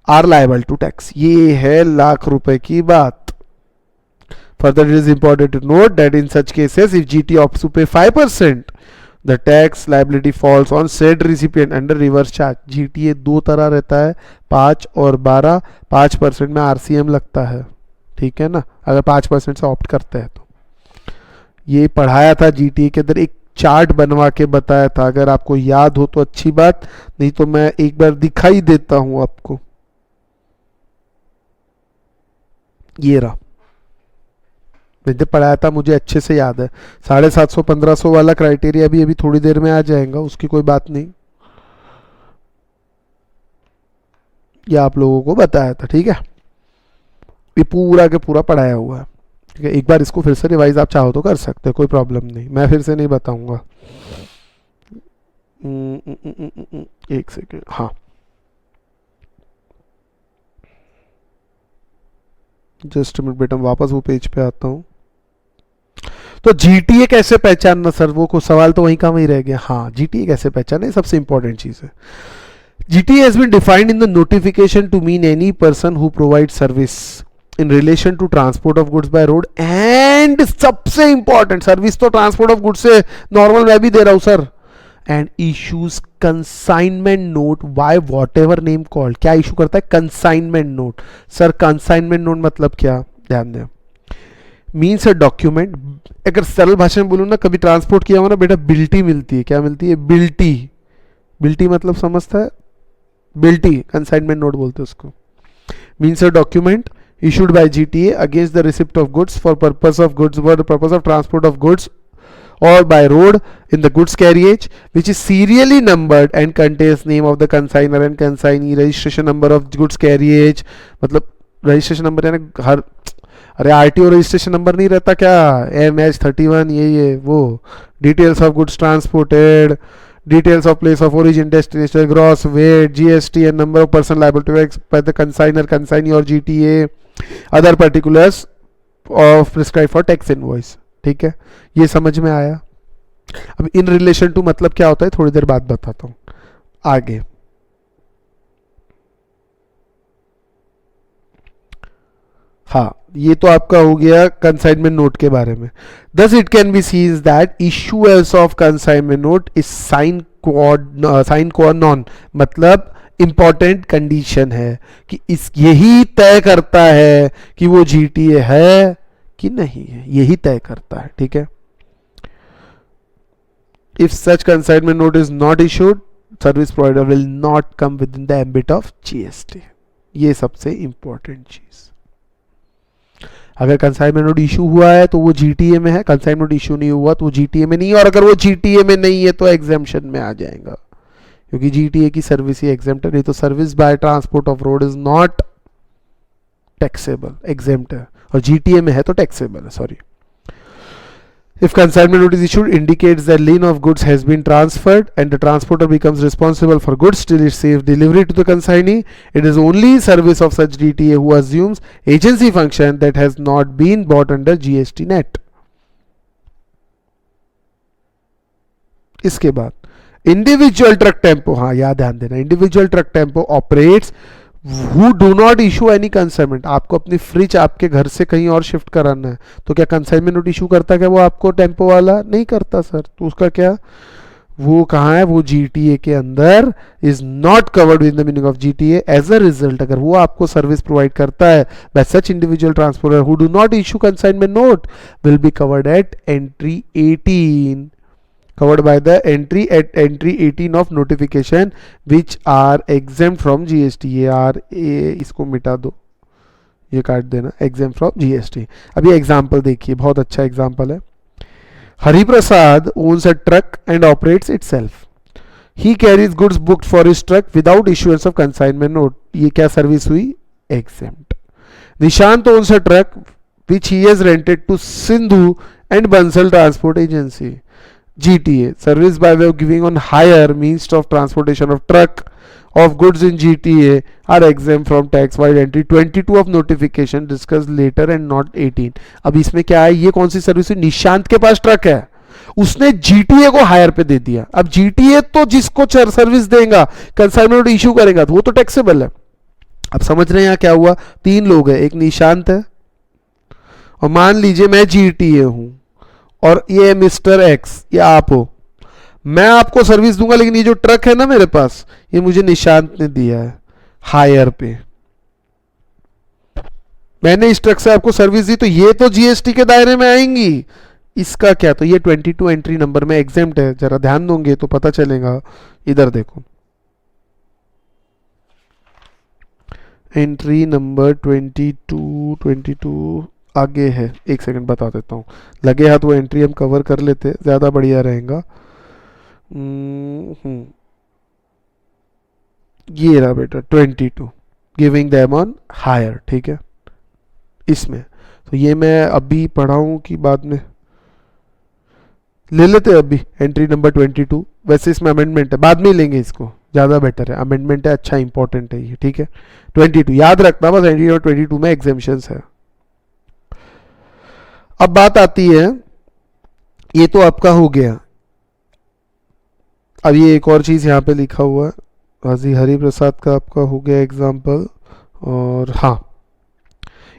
आर लायबल टू टैक्स। ये है लाख रुपए की बात। Further it is important to note that in such cases if GT opts to pay 5%, the tax liability falls on said recipient under reverse charge. GTA 2 तरह रहता है, 5 और 12। 5% में आरसीएम लगता है, ठीक है ना, अगर 5% से ऑप्ट करते हैं तो। ये पढ़ाया था जीटीए के अंदर, एक चार्ट बनवा के बताया था, अगर आपको याद हो तो अच्छी बात, नहीं तो मैं एक बार दिखाई देता हूं आपको। ये रहा, मैंने पढ़ाया था, मुझे अच्छे से याद है। 750 1500 वाला क्राइटेरिया भी अभी थोड़ी देर में आ जाएगा, उसकी कोई बात नहीं, ये आप लोगों को बताया था, ठीक है। ये पूरा के पूरा पढ़ाया हुआ है, ठीक है। एक बार इसको फिर से रिवाइज आप चाहो तो कर सकते हो, कोई प्रॉब्लम नहीं, मैं फिर से नहीं बताऊंगा। एक सेकेंड, हाँ जस्ट मिनट बेटा, वापस वो पेज पे आता हूं। तो जीटीए कैसे पहचानना सर, वो को सवाल तो वहीं का वहीं रह गया। हाँ, जीटीए कैसे पहचाने, सबसे इंपॉर्टेंट चीज है। GTA has been defined in the notification to mean any person who provide service in relation to transport of goods by road and, सबसे इंपॉर्टेंट, सर्विस तो ट्रांसपोर्ट ऑफ गुड्स से नॉर्मल मैं भी दे रहा हूं sir, and issues consignment note by whatever name called. क्या issue करता है, consignment note. Sir consignment note मतलब क्या, ध्यान दें, मीन्स अ डॉक्यूमेंट, अगर सरल भाषा में बोलूँ ना, कभी ट्रांसपोर्ट किया हो ना बेटा, बिल्टी मिलती है, क्या मिलती है, बिल्टी। बिल्टी मतलब समझता है, बिल्टी, कंसाइनमेंट नोट बोलते हैं उसको। Means a document issued by GTA against the receipt of goods for purpose of transport of goods or by road in the goods carriage, which is serially numbered and contains name of the consignor and consignee, registration number of goods carriage, मतलब registration number यानी हर, अरे RTO registration number नहीं रहता क्या, MH31 ये वो, details of goods transported, details of place of origin, destination, gross weight, GST and number of person liable to by the consignor, consignee or GTA, other particulars of prescribed for tax invoice. ठीक है, ये समझ में आया. अब इन relation to मतलब क्या होता है थोड़ी देर बाद बताता हूं. आगे हाँ, ये तो आपका हो गया कंसाइनमेंट नोट के बारे में. Thus it can be seen that issuance of consignment note is sine qua non, मतलब इंपॉर्टेंट कंडीशन है कि इस यही तय करता है कि वो जीटीए है कि नहीं है, यही तय करता है. ठीक है. If such consignment note is not issued, service provider will not come with in the ambit of GST. ये सबसे इंपॉर्टेंट चीज. अगर कंसाइनमेंट नोट इशू हुआ है तो वो जीटीए में है, कंसाइनमेंट नोट इशू नहीं हुआ तो वो जीटीए में नहीं है, और अगर वो जीटीए में नहीं है तो एग्जेम्पशन में आ जाएगा, क्योंकि जीटीए की सर्विस ही एग्जेम्प्ट है. नहीं तो service by transport of road is not taxable, exempt है, और जीटीए में है तो टैक्सेबल है. Sorry. If consignment notice issued indicates that lien of goods has been transferred and the transporter becomes responsible for goods till its safe delivery to the consignee, it is only service of such DTA who assumes agency function that has not been bought under GST net. इसके बाद individual truck tempo, हाँ याद ध्यान देना, individual truck tempo operates who do not issue any consignment. आपको अपनी fridge आपके घर से कहीं और शिफ्ट कराना है तो क्या कंसाइनमेंट नोट इशू करता है क्या वो आपको, टेम्पो वाला नहीं करता सर. तो उसका क्या, वो कहाँ है, वो जीटीए के अंदर is not covered with the meaning of GTA. As a result अगर वो आपको सर्विस प्रोवाइड करता है by such individual transporter who do not issue consignment note will be covered at entry 18, covered by the entry at entry 18 of notification which are exempt from GST. ये R A इसको मिटा दो, ये काट देना, exempt from GST. अभी example देखिए, बहुत अच्छा एग्जाम्पल है. Hariprasad owns a truck and operates itself. He carries goods booked for his truck without issuance of consignment note. ये क्या सर्विस हुई, exempt. Nishant owns a truck which he has rented to Sindhu and Bansal Transport Agency. GTA, service by way of giving on hire means of transportation of truck of goods in GTA are exempt from tax while entry 22 of notification discussed later and not 18. अब इसमें क्या है, ये कौन सी service है, निशांत के पास truck है, उसने जीटीए को हायर पे दे दिया. अब जीटीए तो जिसको सर्विस देगा कंसाइनमेंट इशू करेगा तो वो तो टैक्सेबल है. अब समझ रहे हैं यहाँ क्या हुआ, 3 लोग हैं, एक निशांत है और मान लीजिए मैं जीटीए हूं और ये मिस्टर एक्स, ये आप हो. मैं आपको सर्विस दूंगा लेकिन ये जो ट्रक है ना मेरे पास, ये मुझे निशांत ने दिया है हायर पे. मैंने इस ट्रक से आपको सर्विस दी तो ये तो जीएसटी के दायरे में आएंगी. इसका क्या, तो ये 22 एंट्री नंबर में एग्जेम्प्ट है. जरा ध्यान दोगे तो पता चलेगा. इधर देखो, एंट्री नंबर 22 आगे है, एक सेकंड बता देता हूँ. लगे हाथ वो एंट्री हम कवर कर लेते, ज़्यादा बढ़िया रहेगा. ये रहा बेटा 22, गिविंग दैम ऑन हायर. ठीक है, इसमें तो ये मैं अभी पढ़ाऊँ कि बाद में ले लेते हैं. अभी एंट्री नंबर 22, वैसे इसमें अमेंडमेंट है, बाद में ही लेंगे इसको, ज़्यादा बेटर है. अमेंडमेंट है, अच्छा इंपॉर्टेंट है ये. ठीक है, 22 याद रखना बस, एंट्री नंबर 22 में एग्जेम्पशंस है. अब बात आती है, ये तो आपका हो गया. अब ये एक और चीज यहां पे लिखा हुआ है, हाजी हरिप्रसाद का आपका हो गया एग्जाम्पल. और हाँ,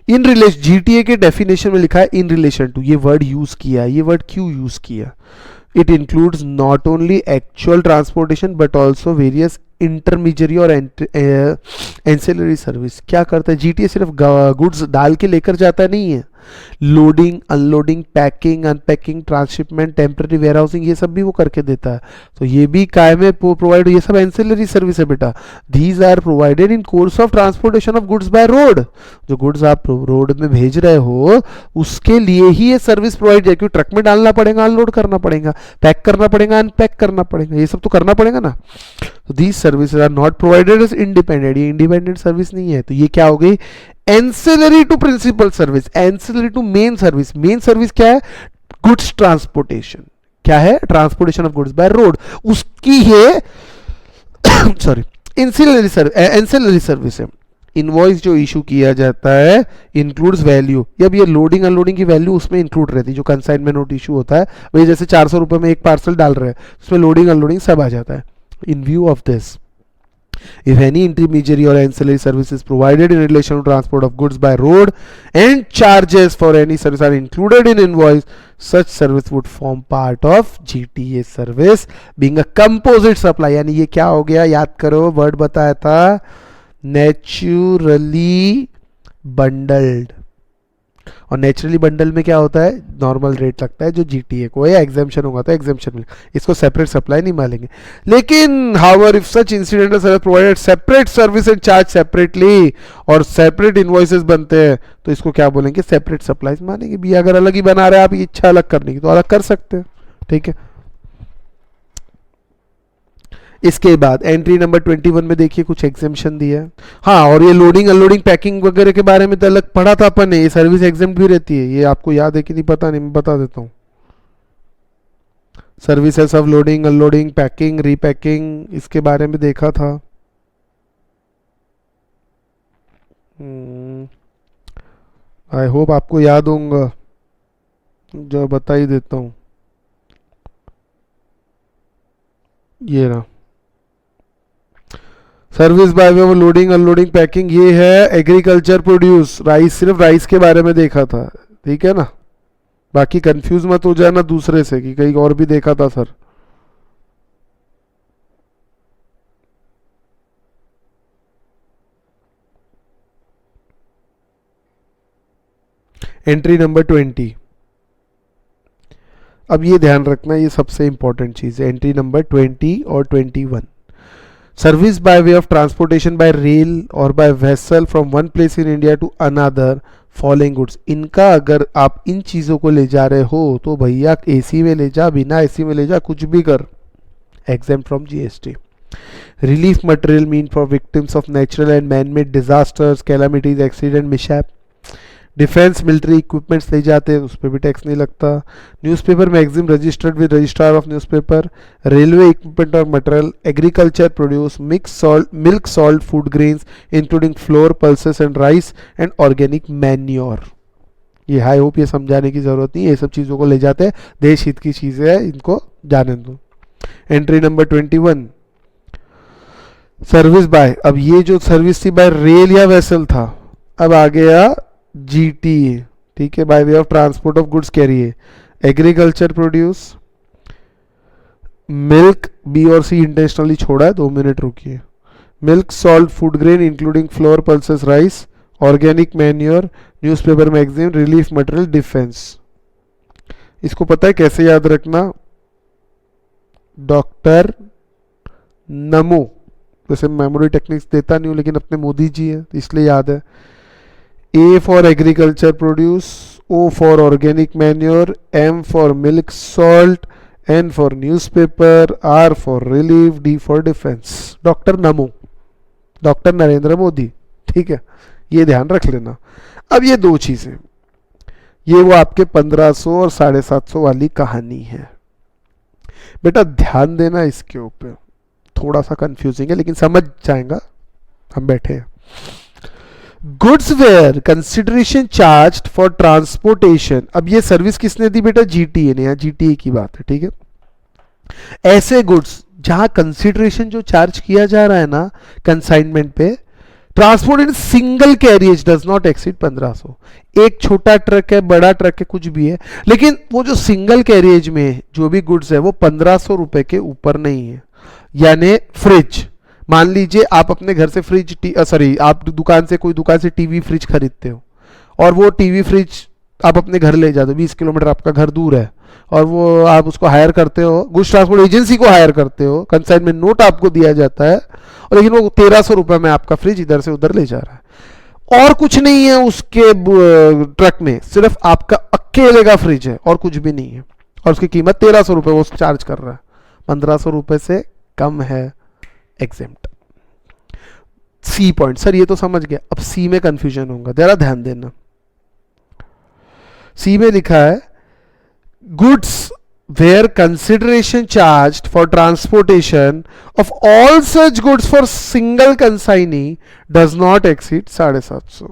इन रिलेशन, जीटीए के डेफिनेशन में लिखा है इन रिलेशन टू, ये वर्ड यूज किया है. ये वर्ड क्यों यूज किया, it includes not only actual transportation but also various intermediary और एंसिलरी सर्विस. क्या करता है जीटीए, सिर्फ गुड्स डाल के लेकर जाता नहीं है, loading, unloading, packing, unpacking, transshipment, temporary warehousing, ये सब भी वो करके देता है। तो ये भी काय में प्रोवाइड, ये सब एंसिलरी सर्विस है बेटा। These are provided in course of transportation of goods by road. जो गुड्स आप रोड में भेज रहे हो उसके लिए ही ये सर्विस प्रोवाइड है, क्योंकि ट्रक में डालना पड़ेगा, अनलोड करना पड़ेगा, पैक करना पड़ेगा, अनपैक करना पड़ेगा, ये सब तो करना पड़ेगा ना। तो these services are not provided as independent, ये इंडिपेंडेंट सर्विस नहीं है। तो ये क्या हो गई? Ancillary to principal service, ancillary to main service. Main service क्या है? Goods transportation. क्या है? Transportation of goods by road, उसकी है सॉरी एंसिलरी सर्विस है। इनवॉइस जो इशू किया जाता है इंक्लूड्स वैल्यू, अब ये लोडिंग अनलोडिंग की वैल्यू उसमें इंक्लूड रहती है। जो कंसाइनमेंट नोट इशू होता है वही, जैसे 400 रुपए में एक पार्सल डाल रहे हैं, उसमें लोडिंग अनलोडिंग सब आ जाता है। इन view of this, if any intermediary or ancillary service is provided in relation to transport of goods by road and charges for any service are included in invoice, such service would form part of GTA service being a composite supply। यानी ये क्या हो गया? याद करो, word बताया था, naturally bundled. और नेचुरली बंडल में क्या होता है? नॉर्मल रेट लगता है जो जीटीए को, या एग्जाम्पशन होगा तो एग्जाम्पशन में, इसको सेपरेट सप्लाई नहीं मानेंगे। लेकिन however if such incidental service provided separate service and charge separately, और सेपरेट इनवॉइसेस बनते हैं, तो इसको क्या बोलेंगे? सेपरेट सप्लाईज मानेंगे। भी अगर अलग ही बना रहे हैं आप, इच्छा अलग करने की, तो अलग कर सकते हैं। ठीक है। इसके बाद एंट्री नंबर 21 में देखिए कुछ एग्जेम्पशन दिया है। हाँ, और ये लोडिंग अनलोडिंग पैकिंग वगैरह के बारे में तो अलग पढ़ा था अपन ने, ये सर्विस एग्जेम्प्ट भी रहती है। ये आपको याद है कि नहीं पता नहीं, मैं बता देता हूँ। Services of loading unloading packing repacking, इसके बारे में देखा था। आई होप आपको याद होगा, जो बता ही देता हूँ। ये ना service by way of loading unloading packing, ये है एग्रीकल्चर प्रोड्यूस, राइस, सिर्फ राइस के बारे में देखा था। ठीक है ना, बाकी कंफ्यूज मत हो जाना दूसरे से कि कहीं और भी देखा था सर। एंट्री नंबर 20, अब ये ध्यान रखना, ये सबसे इंपॉर्टेंट चीज है। एंट्री नंबर 20 और 21, service by way of transportation by rail और by vessel from one place in India to another following goods. इनका अगर आप इन चीज़ों को ले जा रहे हो तो भैया एसी में ले जा, बिना एसी में ले जा, कुछ भी कर, exempt from GST. Relief material mean for victims of natural and man made disasters, calamities, accident, mishap. Defence military equipments ले जाते हैं, उस पर भी टैक्स नहीं लगता। Newspaper magazine registered with registrar of newspaper. Railway equipment और material, agriculture produce, mix salt, milk, salt, food grains including flour, pulses and rice and organic manure. ये आई होप ये समझाने की जरूरत नहीं है, ये सब चीज़ों को ले जाते हैं, देश हित की चीज़ें हैं, इनको जाने दो। एंट्री नंबर 21, सर्विस बाय, अब ये जो सर्विस थी बाय रेल या वेसल था, अब आ गया जीटीए। ठीक है, by way of transport of goods carrier, agriculture produce, milk, B और सी इंटेंशनली छोड़ा है, 2 मिनट रुकिए। Milk, salt, food grain including flour, pulses, rice, organic manure, newspaper magazine, relief material, defence. इसको पता है कैसे याद रखना? डॉक्टर नमो, वैसे मेमोरी टेक्निक्स देता नहीं हूं लेकिन अपने मोदी जी है तो इसलिए याद है। A for agriculture produce, O for organic manure, M for milk salt, N for newspaper, R for relief, D for defense। Doctor NaMo, doctor Narendra Modi. ठीक है, ये ध्यान रख लेना। अब ये दो चीजें, ये वो आपके 1500 और 750 वाली कहानी है। बेटा ध्यान देना इसके ऊपर, थोड़ा सा कंफ्यूजिंग है लेकिन समझ जाएगा, हम बैठे हैं। Goods where consideration charged for transportation, अब ये सर्विस किसने दी बेटा? जीटीए ने, यहाँ जीटीए की बात है। ठीक है, ऐसे गुड्स जहां कंसिडरेशन जो चार्ज किया जा रहा है ना कंसाइनमेंट पे, transport in single carriage does not exceed 1500। एक छोटा ट्रक है, बड़ा ट्रक है, कुछ भी है, लेकिन वो जो सिंगल कैरियज में जो भी गुड्स है वो 1500 रुपए के ऊपर नहीं है। यानी फ्रिज, मान लीजिए आप अपने घर से फ्रिज, आप दुकान से, कोई दुकान से टीवी फ्रिज खरीदते हो और वो टीवी फ्रिज आप अपने घर ले जाते हो, 20 किलोमीटर आपका घर दूर है, और वो आप उसको हायर करते हो, गुड्स ट्रांसपोर्ट एजेंसी को हायर करते हो, कंसाइनमेंट नोट आपको दिया जाता है, और लेकिन वो 1300 रुपये में आपका फ्रिज इधर से उधर ले जा रहा है, और कुछ नहीं है उसके ट्रक में, सिर्फ आपका अकेले का फ्रिज है और कुछ भी नहीं है, और उसकी कीमत 1300 रुपये वो चार्ज कर रहा है, 1500 रुपये से कम है, एग्जेम्प्ट। सी पॉइंट, सर ये तो समझ गया, अब सी में कंफ्यूजन होगा, जरा ध्यान देना। सी में लिखा है goods where consideration charged for transportation of all such goods for single consignee does not exceed 750।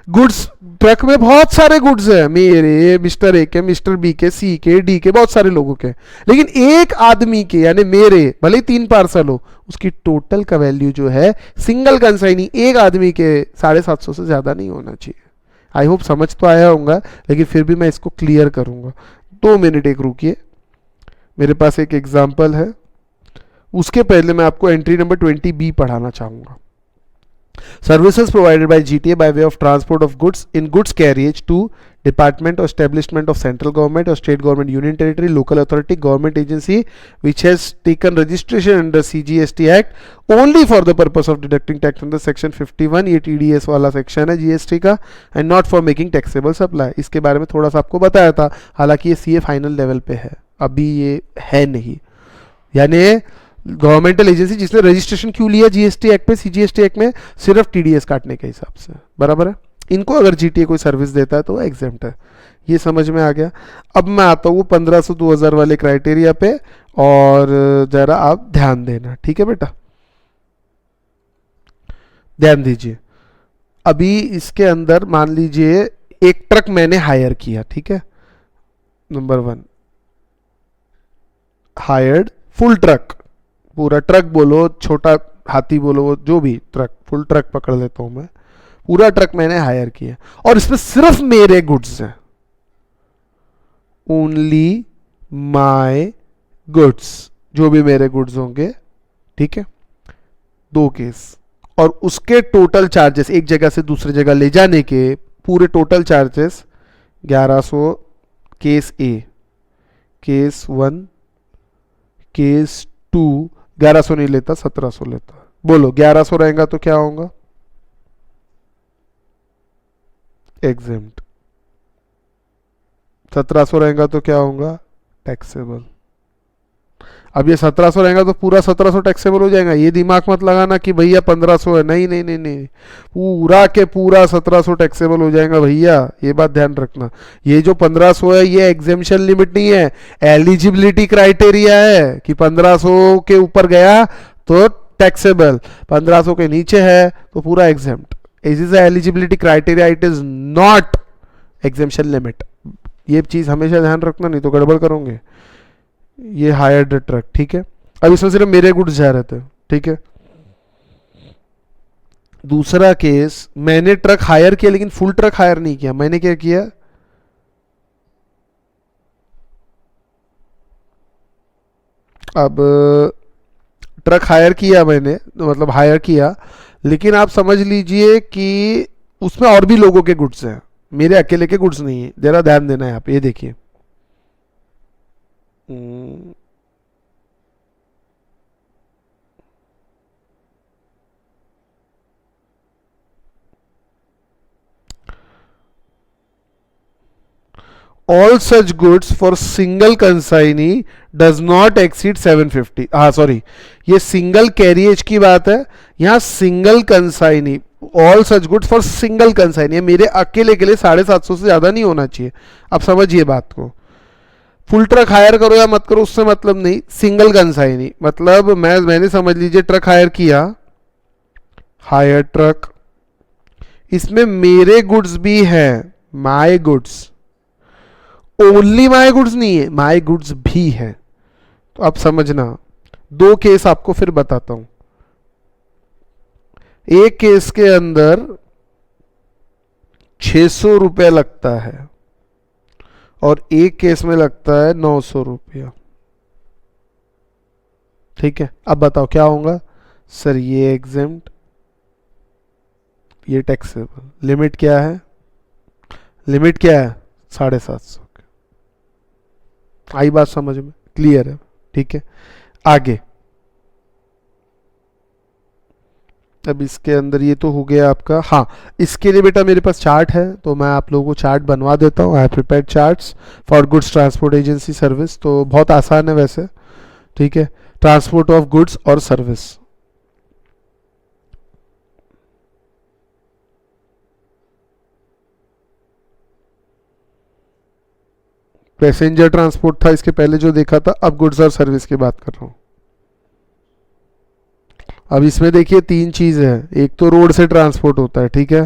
Goods, truck में बहुत सारे गुड्स है, मेरे, मिस्टर ए के, मिस्टर बी के, सी के, डी के, बहुत सारे लोगों के, लेकिन एक आदमी के यानी मेरे, भले ही 3 पार्सल हो, उसकी टोटल का वैल्यू जो है सिंगल कंसाइनी एक आदमी के 750 से ज्यादा नहीं होना चाहिए। आई होप समझ तो आया होगा, लेकिन फिर भी मैं इसको क्लियर करूंगा। 2 मिनट एक रुकिए, मेरे पास एक एग्जाम्पल है, उसके पहले मैं आपको एंट्री नंबर 20B पढ़ाना चाहूंगा। Services provided by GTA by way of transport of goods in goods carriage to department और एस्टेब्लिशमेंट ऑफ सेंट्रल गवर्नमेंट और state government, union territory, local authority, government agency which has taken registration under CGST act only for the purpose of deducting tax under section 51, ये TDS वाला section है GST का, and not for making taxable supply. इसके बारे में थोड़ा सा आपको बताया था, हालांकि ये सीए फाइनल लेवल पे है, अभी ये है नहीं, यानी गवर्नमेंटल एजेंसी जिसने रजिस्ट्रेशन क्यों लिया जीएसटी एक्ट में, सीजीएसटी एक्ट में, सिर्फ टीडीएस काटने के हिसाब से, बराबर है। इनको अगर जीटीए कोई सर्विस देता है तो एग्जेम्प्ट है, ये समझ में आ गया। अब मैं आता हूँ 1500 2000 वाले क्राइटेरिया पे, और जरा आप ध्यान देना, ठीक है बेटा, ध्यान दीजिए। अभी इसके अंदर मान लीजिए एक ट्रक मैंने हायर किया, ठीक है, नंबर 1 हायर्ड फुल ट्रक, पूरा ट्रक बोलो, छोटा हाथी बोलो, जो भी ट्रक, फुल ट्रक पकड़ लेता हूं मैं, पूरा ट्रक मैंने हायर किया, और इसमें सिर्फ मेरे गुड्स हैं, ओनली माय गुड्स, जो भी मेरे गुड्स होंगे, ठीक है, 2 केस, और उसके टोटल चार्जेस एक जगह से दूसरी जगह ले जाने के पूरे टोटल चार्जेस 1100, केस ए, केस 1, केस 2 1100 नहीं लेता, 1700 लेता। बोलो 1100 रहेगा तो क्या होगा, एग्जेम्प्ट। 1700 रहेगा तो क्या होगा, टैक्सेबल। अब ये 1700 रहेगा तो पूरा 1700 टैक्सेबल हो जाएगा, ये दिमाग मत लगाना कि भैया 1500 है, नहीं नहीं नहीं नहीं, पूरा के पूरा 1700 टैक्सेबल हो जाएगा भैया, ये बात ध्यान रखना। ये जो 1500 है ये एग्जेम्पशन लिमिट नहीं है, एलिजिबिलिटी क्राइटेरिया है कि 1500 के ऊपर गया तो टैक्सेबल, 1500 के नीचे है तो पूरा exempt. It is eligibility criteria, it is not exemption limit, ये चीज हमेशा ध्यान रखना, नहीं तो गड़बड़ करोगे। ये हायर्ड ट्रक, ठीक है, अब इसमें सिर्फ मेरे गुड्स जा रहे थे, ठीक है। दूसरा केस, मैंने ट्रक हायर किया लेकिन फुल ट्रक हायर नहीं किया, मैंने क्या किया, अब ट्रक हायर किया मैंने, मतलब हायर किया, लेकिन आप समझ लीजिए कि उसमें और भी लोगों के गुड्स हैं, मेरे अकेले के गुड्स नहीं है, जरा ध्यान देना है आप, ये देखिए। All such goods for single consignee does not exceed 750, हाँ सॉरी, ये सिंगल कैरिएज की बात है, यहां single consignee, all such goods for single consignee, मेरे अकेले के लिए 750 से ज्यादा नहीं होना चाहिए। अब समझिए बात को, फुल ट्रक हायर करो या मत करो उससे मतलब नहीं, सिंगल कंसाइनी मतलब मैंने समझ लीजिए ट्रक हायर किया, हायर ट्रक, इसमें मेरे गुड्स भी हैं, my goods, only my goods नहीं है, माय गुड्स भी है। तो अब समझना, 2 केस आपको फिर बताता हूं। एक केस के अंदर 600 रुपया लगता है और एक केस में लगता है 900 रुपया, ठीक है। अब बताओ क्या होगा, सर ये एग्जेम्प्ट, ये टैक्सेबल, लिमिट क्या है, लिमिट क्या है? 750। आई बात समझ में? क्लियर है? ठीक है, आगे। अब इसके अंदर ये तो हो गया आपका। हाँ, इसके लिए बेटा मेरे पास चार्ट है, तो मैं आप लोगों को चार्ट बनवा देता हूँ। आई prepared charts for goods transport agency service. तो बहुत आसान है वैसे, ठीक है। ट्रांसपोर्ट ऑफ गुड्स और सर्विस, पैसेंजर ट्रांसपोर्ट था इसके पहले जो देखा था, अब गुड्स और सर्विस की बात कर रहा हूँ। अब इसमें देखिए तीन चीज है। एक तो रोड से ट्रांसपोर्ट होता है, ठीक है।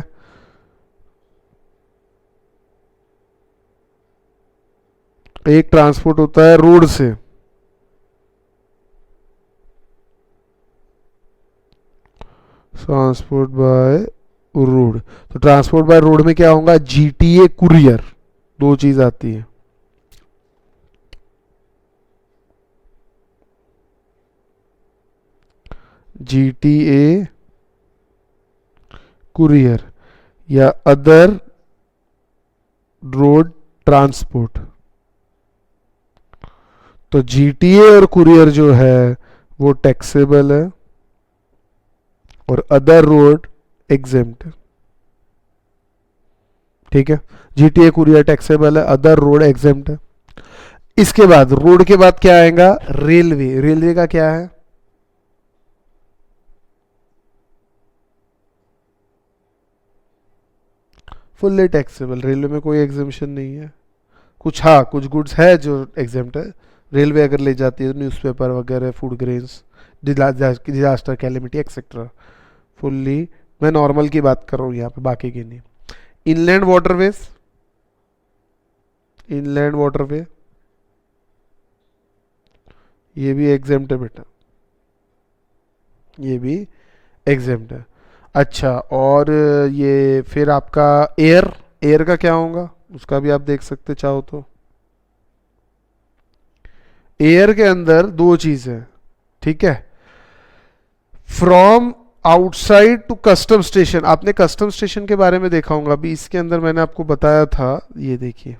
एक ट्रांसपोर्ट होता है रोड से, ट्रांसपोर्ट बाय रोड। तो ट्रांसपोर्ट बाय रोड में क्या होगा? जीटीए कुरियर, दो चीज आती है। जीटीए कुरियर या अदर रोड ट्रांसपोर्ट। तो जीटीए और कुरियर जो है वो टैक्सेबल है और अदर रोड एग्जेम्प्ट है, ठीक है। जीटीए कुरियर टैक्सेबल है, अदर रोड एग्जेम्प्ट है। इसके बाद रोड के बाद क्या आएगा? रेलवे। रेलवे का क्या है? Fully taxable. रेलवे में कोई एग्जेम्पशन नहीं है। कुछ, हाँ, कुछ गुड्स है जो एग्जेम्प्ट है। रेलवे अगर ले जाती है न्यूज़पेपर वगैरह, food grains, disaster calamity etcetera, fully. मैं नॉर्मल की बात कर रहा हूँ यहाँ पे, बाकी की नहीं। इनलैंड वाटरवेज, इनलैंड वाटरवे ये भी एग्जेम्प्ट है बेटा, ये भी एग्जेम्प्ट है। अच्छा, और ये फिर आपका एयर, एयर का क्या होगा? उसका भी आप देख सकते चाहो तो। एयर के अंदर दो चीज है, ठीक है। From outside to custom station. आपने कस्टम स्टेशन के बारे में देखा होगा, अभी इसके अंदर मैंने आपको बताया था, ये देखिए।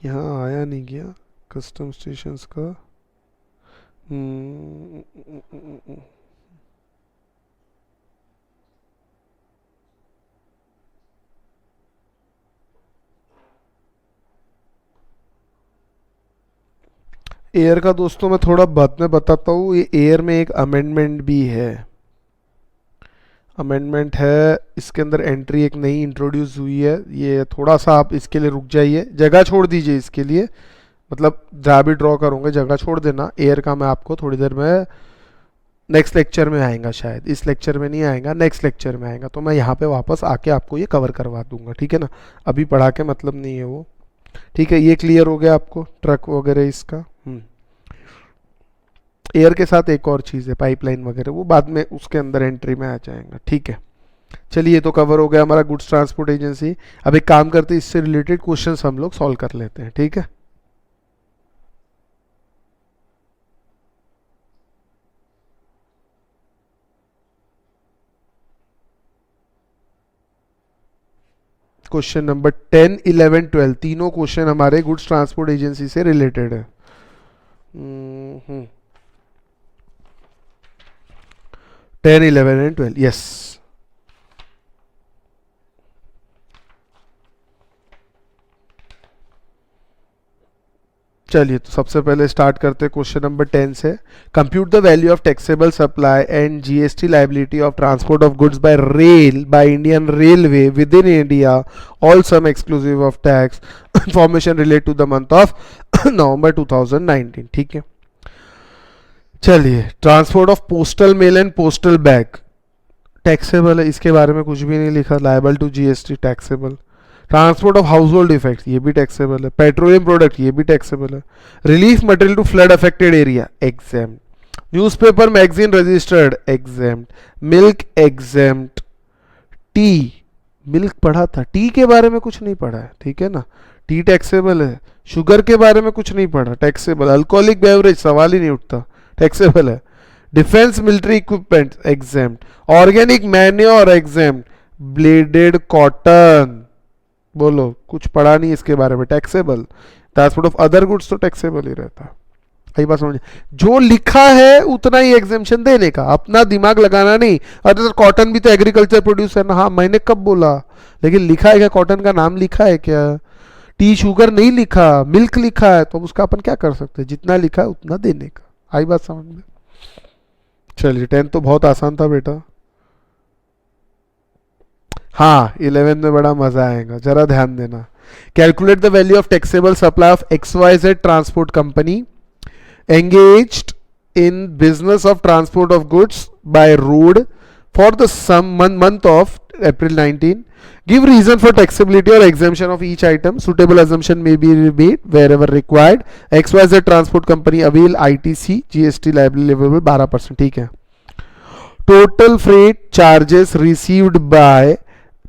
यहाँ आया नहीं गया कस्टम स्टेशंस का। एयर का दोस्तों मैं थोड़ा बाद में बताता हूँ। ये एयर में एक अमेंडमेंट भी है, अमेंडमेंट है इसके अंदर। एंट्री एक नई इंट्रोड्यूस हुई है। ये थोड़ा सा आप इसके लिए रुक जाइए, जगह छोड़ दीजिए इसके लिए, मतलब जहाँ भी ड्रॉ करूँगा जगह छोड़ देना। एयर का मैं आपको थोड़ी देर में नेक्स्ट लेक्चर में आएगा, शायद इस लेक्चर में नहीं आएगा, नेक्स्ट लेक्चर में आएगा। तो मैं यहाँ पे वापस आके आपको ये कवर करवा दूंगा, ठीक है ना। अभी पढ़ा के मतलब नहीं है वो, ठीक है। ये क्लियर हो गया आपको ट्रक वगैरह इसका। एयर के साथ एक और चीज़ है पाइपलाइन वगैरह, वो बाद में उसके अंदर एंट्री में आ जाएगा, ठीक है। चलिए, ये तो कवर हो गया हमारा गुड्स ट्रांसपोर्ट एजेंसी। अब एक काम करते हैं, इससे रिलेटेड क्वेश्चंस हम लोग सॉल्व कर लेते हैं, ठीक है। क्वेश्चन नंबर 10, 11, 12 तीनों क्वेश्चन हमारे गुड्स ट्रांसपोर्ट एजेंसी से रिलेटेड है। 10, 11 एंड 12, यस। चलिए, तो सबसे पहले स्टार्ट करते हैं क्वेश्चन नंबर 10 से। Compute the value of taxable supply and GST liability of transport of goods by rail by Indian railway within India, all sum exclusive of tax. Information relate to the month of November 2019, ठीक है। चलिए, transport of postal mail and postal bag taxable है, इसके बारे में कुछ भी नहीं लिखा। Liable to GST taxable. Transport of household effect ये भी टैक्सेबल है। पेट्रोलियम प्रोडक्ट ये भी टैक्सेबल है। Relief material to flood affected area exempt. Newspaper magazine registered exempt. Milk exempt. Tea, milk पढ़ा था, टी के बारे में कुछ नहीं पढ़ा है, ठीक है ना। टी टैक्सेबल है। शुगर के बारे में कुछ नहीं पढ़ा, टैक्सेबल। अल्कोहलिक बेवरेज सवाल ही नहीं उठता, टैक्सेबल है। Defence military equipment exempt, organic manure exempt, blooded cotton, बोलो कुछ पढ़ा नहीं इसके बारे में, taxable. Transport of other goods तो टैक्सेबल ही रहता है। यही बात समझ, जो लिखा है उतना ही एग्जेम्पशन देने का, अपना दिमाग लगाना नहीं। अरे सर कॉटन भी तो एग्रीकल्चर प्रोड्यूस है ना, हाँ मैंने कब बोला, लेकिन लिखा है क्या, कॉटन का नाम लिखा है क्या, टी शुगर नहीं लिखा, मिल्क लिखा है, तो उसका अपन क्या कर सकते हैं, जितना लिखा है उतना देने का। आई बात समझ में? चलिए 10 तो बहुत आसान था बेटा। हाँ 11 में बड़ा मजा आएगा, जरा ध्यान देना। Calculate the value of taxable supply of XYZ transport company engaged in business of transport of goods by road for the month of April 19. Give reason for taxability or exemption of each item. Suitable assumption may be made wherever required. XYZ transport company avail ITC GST liable 12%. ठीक है। Total freight charges received by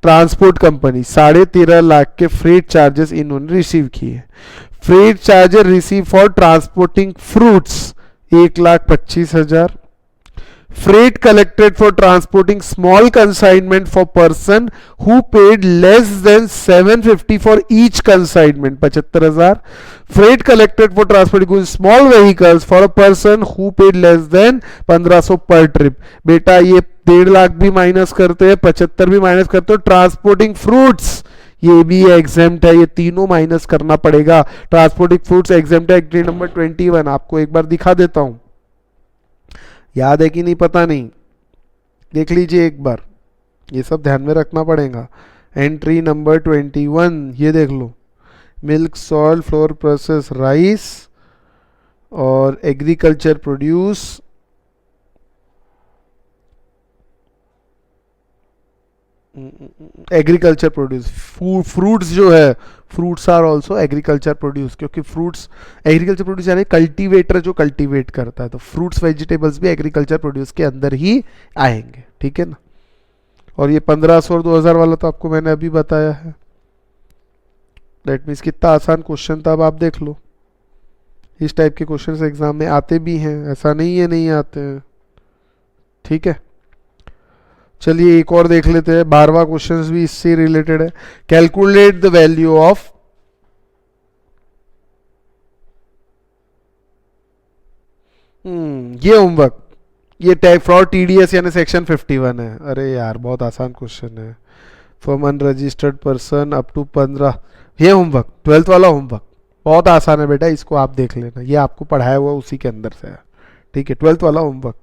transport company 13.5 lakh के freight charges इन्होंने receive किए। Freight charger receive for transporting fruits 1,25,000। Freight collected for transporting small consignment for person who paid less than 750 for each consignment 75,000। Freight collected for transporting small vehicles for a person who paid less than 1,500 पर trip. बेटा ये 1.5 लाख भी minus करते हैं, 75 भी minus करते हो, transporting fruits ये भी एग्जेम्प्ट है, ये तीनों माइनस करना पड़ेगा। ट्रांसपोर्टिंग फ्रूट्स एग्जेम्प्ट है, एंट्री नंबर 21। आपको एक बार दिखा देता हूं, याद है कि नहीं पता नहीं, देख लीजिए एक बार, ये सब ध्यान में रखना पड़ेगा। एंट्री नंबर 21 ये देख लो, milk salt flour process rice और agriculture produce, agriculture produce, fruits जो है, fruits are also agriculture produce, क्योंकि फ्रूट्स एग्रीकल्चर प्रोड्यूस यानी कल्टीवेटर जो कल्टीवेट करता है, तो फ्रूट्स वेजिटेबल्स भी एग्रीकल्चर प्रोड्यूस के अंदर ही आएंगे, ठीक है ना। और ये 1500 और 2000 वाला तो आपको मैंने अभी बताया है। दैट मीन्स कितना आसान क्वेश्चन था, अब आप देख लो। इस टाइप के क्वेश्चन एग्जाम में आते भी हैं, ऐसा नहीं है नहीं आते हैं, ठीक है। चलिए एक और देख लेते हैं, 12वां क्वेश्चन भी इससे रिलेटेड है। कैलकुलेट द वैल्यू ऑफ ये होमवर्क, ये टाइप फ्रॉड TDS यानी सेक्शन 51 है। अरे यार बहुत आसान क्वेश्चन है। From unregistered person up to 15, ये होमवर्क 12th वाला होमवर्क बहुत आसान है बेटा, इसको आप देख लेना, ये आपको पढ़ाया हुआ उसी के अंदर से है, ठीक है। 12th वाला होमवर्क।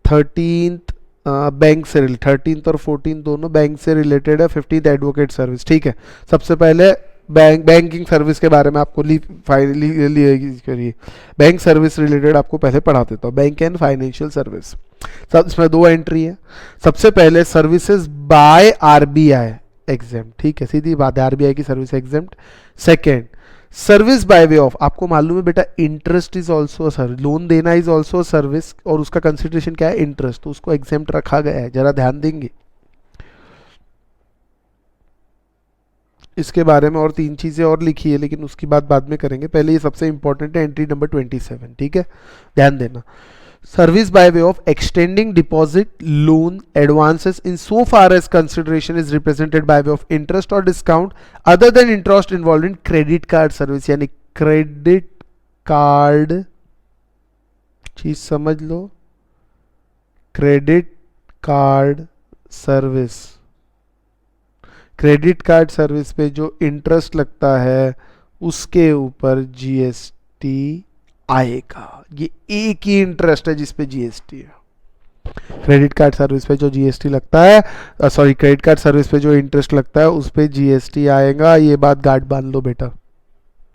13th बैंक से 13th और 14th दोनों बैंक से रिलेटेड है। 15th एडवोकेट सर्विस, ठीक है। सबसे पहले बैंकिंग सर्विस के बारे में आपको करिए, बैंक सर्विस रिलेटेड आपको पहले पढ़ा देता हूँ। बैंक एंड फाइनेंशियल सर्विस, सब इसमें 2 एंट्री है। सबसे पहले सर्विसेज बाय RBI एग्जेम्प्ट, ठीक है, सीधी बात है, RBI की service exempt. Second service by way of, आपको मालूम है बेटा interest is also service, loan देना इज ऑल्सो सर्विस, और उसका कंसिडरेशन क्या है, इंटरेस्ट, तो उसको एग्जेम्प्ट रखा गया है, जरा ध्यान देंगे। इसके बारे में और 3 चीजें और लिखी है, लेकिन उसकी बात बाद में करेंगे, पहले ये सबसे इंपॉर्टेंट है, एंट्री नंबर 27, ठीक है, ध्यान देना। Service by way of extending deposit loan advances in so far as consideration is represented by way of interest और discount other than interest involve in credit card service, यानी credit card चीज समझ लो, credit card service, credit card service पे जो interest लगता है उसके ऊपर GST आएगा। ये एक ही इंटरेस्ट है जिसपे GST है। क्रेडिट कार्ड सर्विस पे जो GST लगता है, सॉरी क्रेडिट कार्ड सर्विस पे जो इंटरेस्ट लगता है उस पे GST आएगा। ये बात गांठ बांध लो बेटा,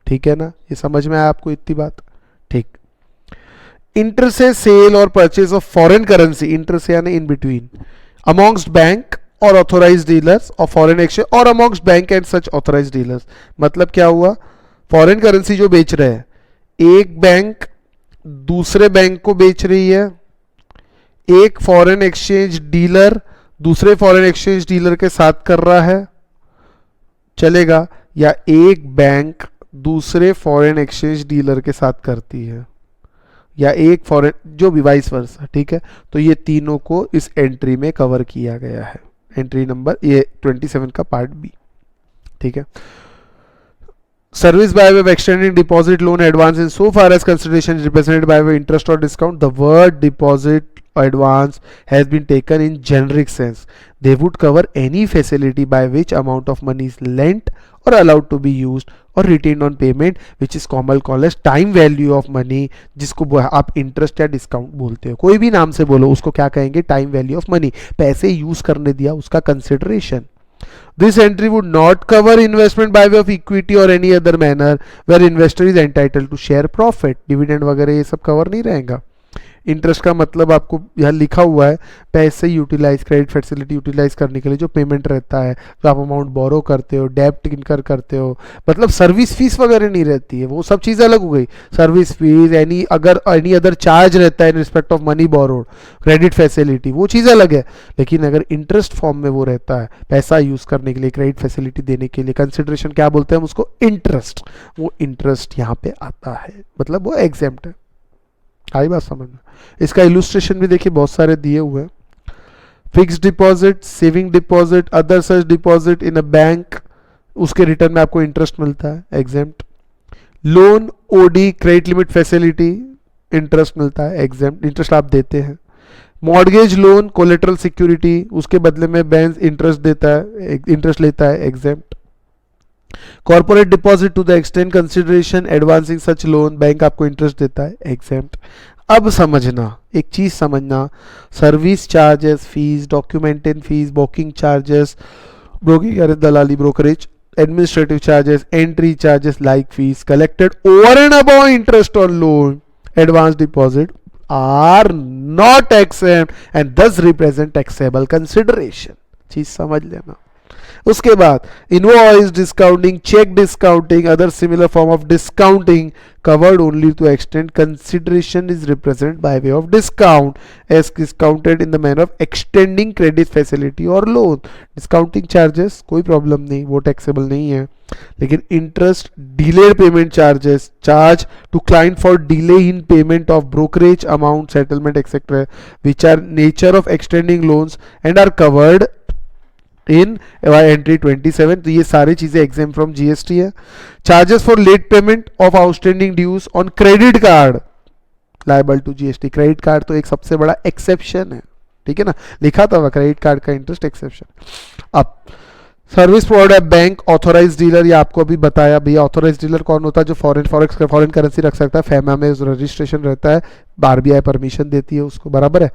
ठीक है ना, ये समझ में आया आपको इतनी बात, ठीक। इंटरेस्ट से सेल और purchase of foreign currency, interest यानी इन बिटवीन, अमॉन्ग्स्ट बैंक और ऑथोराइज्ड डीलर्स और फॉरेन एक्सचेंज और amongst bank and such authorised dealers. मतलब क्या हुआ, फॉरेन करेंसी जो बेच रहे हैं, एक बैंक दूसरे बैंक को बेच रही है, एक फॉरेन एक्सचेंज डीलर दूसरे फॉरेन एक्सचेंज डीलर के साथ कर रहा है, चलेगा, या एक बैंक दूसरे फॉरेन एक्सचेंज डीलर के साथ करती है, या एक फॉरेन, जो भी वाइस वर्सा, ठीक है। तो ये तीनों को इस एंट्री में कवर किया गया है, एंट्री नंबर ये 27 का पार्ट बी, ठीक है। Service by way of extending deposit loan advance in so far as consideration is represented by way of interest or discount. The word deposit advance has been taken in generic sense. They would cover any facility by which amount of money is lent or allowed to be used or retained on payment, which is commonly called as time value of money, जिसको आप interest या discount बोलते हो, कोई भी नाम से बोलो, उसको क्या कहेंगे, टाइम वैल्यू ऑफ मनी, पैसे यूज करने दिया उसका consideration. This entry would not cover investment by way of equity or any other manner where investor is entitled to share profit. Dividend वगैरह ये सब कवर नहीं रहेगा। इंटरेस्ट का मतलब आपको यहाँ लिखा हुआ है, पैसे यूटिलाइज, क्रेडिट फैसिलिटी यूटिलाइज करने के लिए जो पेमेंट रहता है, जो आप अमाउंट बोरो करते हो, डेब्ट इनकर करते हो, मतलब सर्विस फीस वगैरह नहीं रहती है, वो सब चीज़ अलग हो गई। Service fees, any other charge रहता है in respect of money borrowed, credit facility, वो चीज़ अलग है। लेकिन अगर इंटरेस्ट फॉर्म में वो रहता है, पैसा यूज़ करने के लिए, क्रेडिट फैसिलिटी देने के लिए, कंसिडरेशन क्या बोलते हैं हम उसको, इंटरेस्ट, वो इंटरेस्ट यहाँ पे आता है, मतलब वो एग्जेम्प्ट है। आई बात समझ में। इसका इलुस्ट्रेशन भी देखिए बहुत सारे दिए हुए हैं। Fixed deposit, saving deposit, other such deposit in a bank, उसके रिटर्न में आपको इंटरेस्ट मिलता है, exempt. Loan, OD, credit limit facility, interest मिलता है, एग्जेम्प्ट, इंटरेस्ट आप देते हैं। मॉर्गेज लोन, कोलेटरल सिक्योरिटी, उसके बदले में बैंक इंटरेस्ट देता है, इंटरेस्ट लेता है, exempt. Corporate deposit to the extend consideration advancing such loan, bank आपको इंटरेस्ट देता है, एग्जेम्प्ट। अब समझना, एक चीज समझना, service charges, fees, documented fees, booking charges, broking दलाली brokerage, administrative charges, entry charges like fees collected over and above interest on loan, advance deposit are not exempt and thus represent taxable consideration। चीज समझ लेना। उसके बाद invoice discounting, cheque discounting, other similar form of discounting covered only to extent consideration is represented by way of discount as discounted in the manner of extending credit facility or loan। discounting charges कोई problem नहीं, वो taxable नहीं है। लेकिन interest, delayed payment charges, charge to client for delay in payment of brokerage amount, settlement etcetera, which are nature of extending loans and are covered in entry 27, तो ये सारी चीजें एग्जेम्प्ट फ्रॉम जीएसटी है। Charges for late payment of outstanding dues on credit card liable to GST. Credit card तो एक सबसे बड़ा exception है, ठीक है ना, लिखा था क्रेडिट कार्ड का इंटरेस्ट एक्सेप्शन। अब service provider bank, authorize dealer, ये आपको अभी बताया भैया। ऑथोराइज डीलर कौन होता है, जो फॉरेन करेंसी रख सकता है, फैमा में रजिस्ट्रेशन रहता है, आरबीआई परमिशन देती है उसको, बराबर है।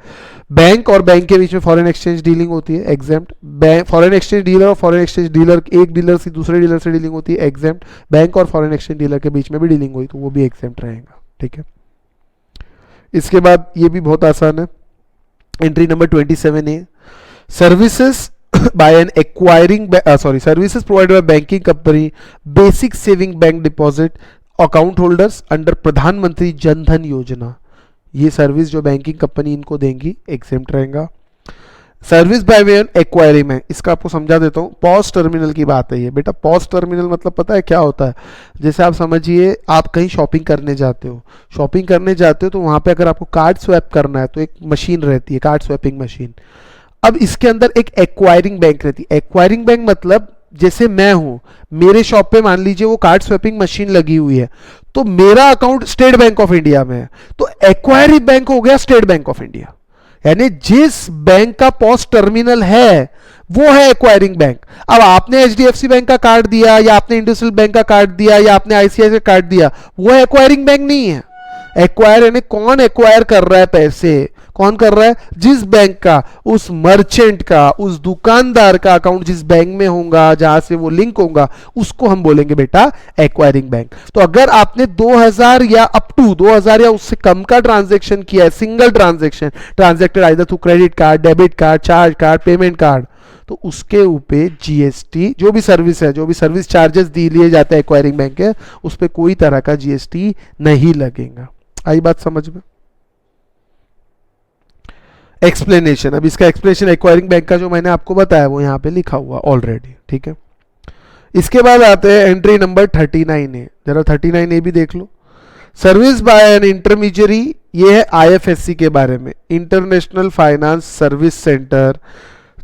बैंक और बैंक के बीच में फॉरेन एक्सचेंज डीलिंग होती है, एग्जेम्प्ट। फॉरेन एक्सचेंज डीलर और फॉरेन एक्सचेंज डीलर, एक डीलर से दूसरे डीलर से डीलिंग होती है, एग्जेम्प्ट। बैंक और फॉरेन एक्सचेंज डीलर के बीच में भी डीलिंग हुई तो वो भी एग्जेम्प्ट रहेगा, ठीक है। इसके बाद ये भी बहुत आसान है, entry number 27A, services by an acquiring services provided by banking company, basic saving bank deposit account holders under प्रधानमंत्री जन धन योजना, ये सर्विस जो बैंकिंग कंपनी इनको देंगी एग्जेम्प्ट रहेगा। Service by way on acquiring में, इसका आपको समझा देता हूँ। पॉस टर्मिनल की बात है ये बेटा। पॉस टर्मिनल मतलब पता है क्या होता है, जैसे आप समझिए आप कहीं शॉपिंग करने जाते हो, तो वहाँ पे अगर आपको कार्ड स्वैप करना है तो एक मशीन रहती है, कार्ड स्वैपिंग मशीन। अब इसके अंदर एक एक्वायरिंग बैंक रहती है। एक्वायरिंग बैंक मतलब जैसे मैं हूं, मेरे शॉप पे मान लीजिए वो कार्ड स्वैपिंग मशीन लगी हुई है, तो मेरा account state bank of India में है, तो एक्वायरिंग बैंक हो गया स्टेट बैंक ऑफ इंडिया। यानी जिस बैंक का पॉस टर्मिनल है वो है एक्वायरिंग बैंक। अब आपने एचडीएफसी बैंक का कार्ड दिया, या आपने इंडस्ट्रियल बैंक का कार्ड दिया, या आपने आईसीआईसीआई कार्ड दिया, वो एक्वायरिंग बैंक नहीं है। एक्वायर यानी कौन एक्वायर कर रहा है पैसे, कौन कर रहा है, जिस बैंक का, उस मर्चेंट का, उस दुकानदार का अकाउंट जिस बैंक में होगा, जहां से वो लिंक होगा, उसको हम बोलेंगे बेटा एक्वायरिंग बैंक। तो अगर आपने 2000 या अप टू 2000 या उससे कम का ट्रांजैक्शन किया है, single transaction transacted either through credit card, debit card, charge card, payment card, तो उसके ऊपर जीएसटी, जो भी सर्विस है, जो भी सर्विस चार्जेस लिए जाते हैं एक्वायरिंग बैंक के, उस पर कोई तरह का जीएसटी नहीं लगेगा। आई बात समझ में। एक्सप्लेनेशन, अब इसका एक्सप्लेनेशन एक्वायरिंग बैंक का जो मैंने आपको बताया वो यहां पे लिखा हुआ ऑलरेडी, ठीक है। इसके बाद आते हैं एंट्री नंबर 39A, जरा 39A भी देख लो। सर्विस बाय एन इंटरमीडियरी, ये है आईएफएससी के बारे में, international finance service centre,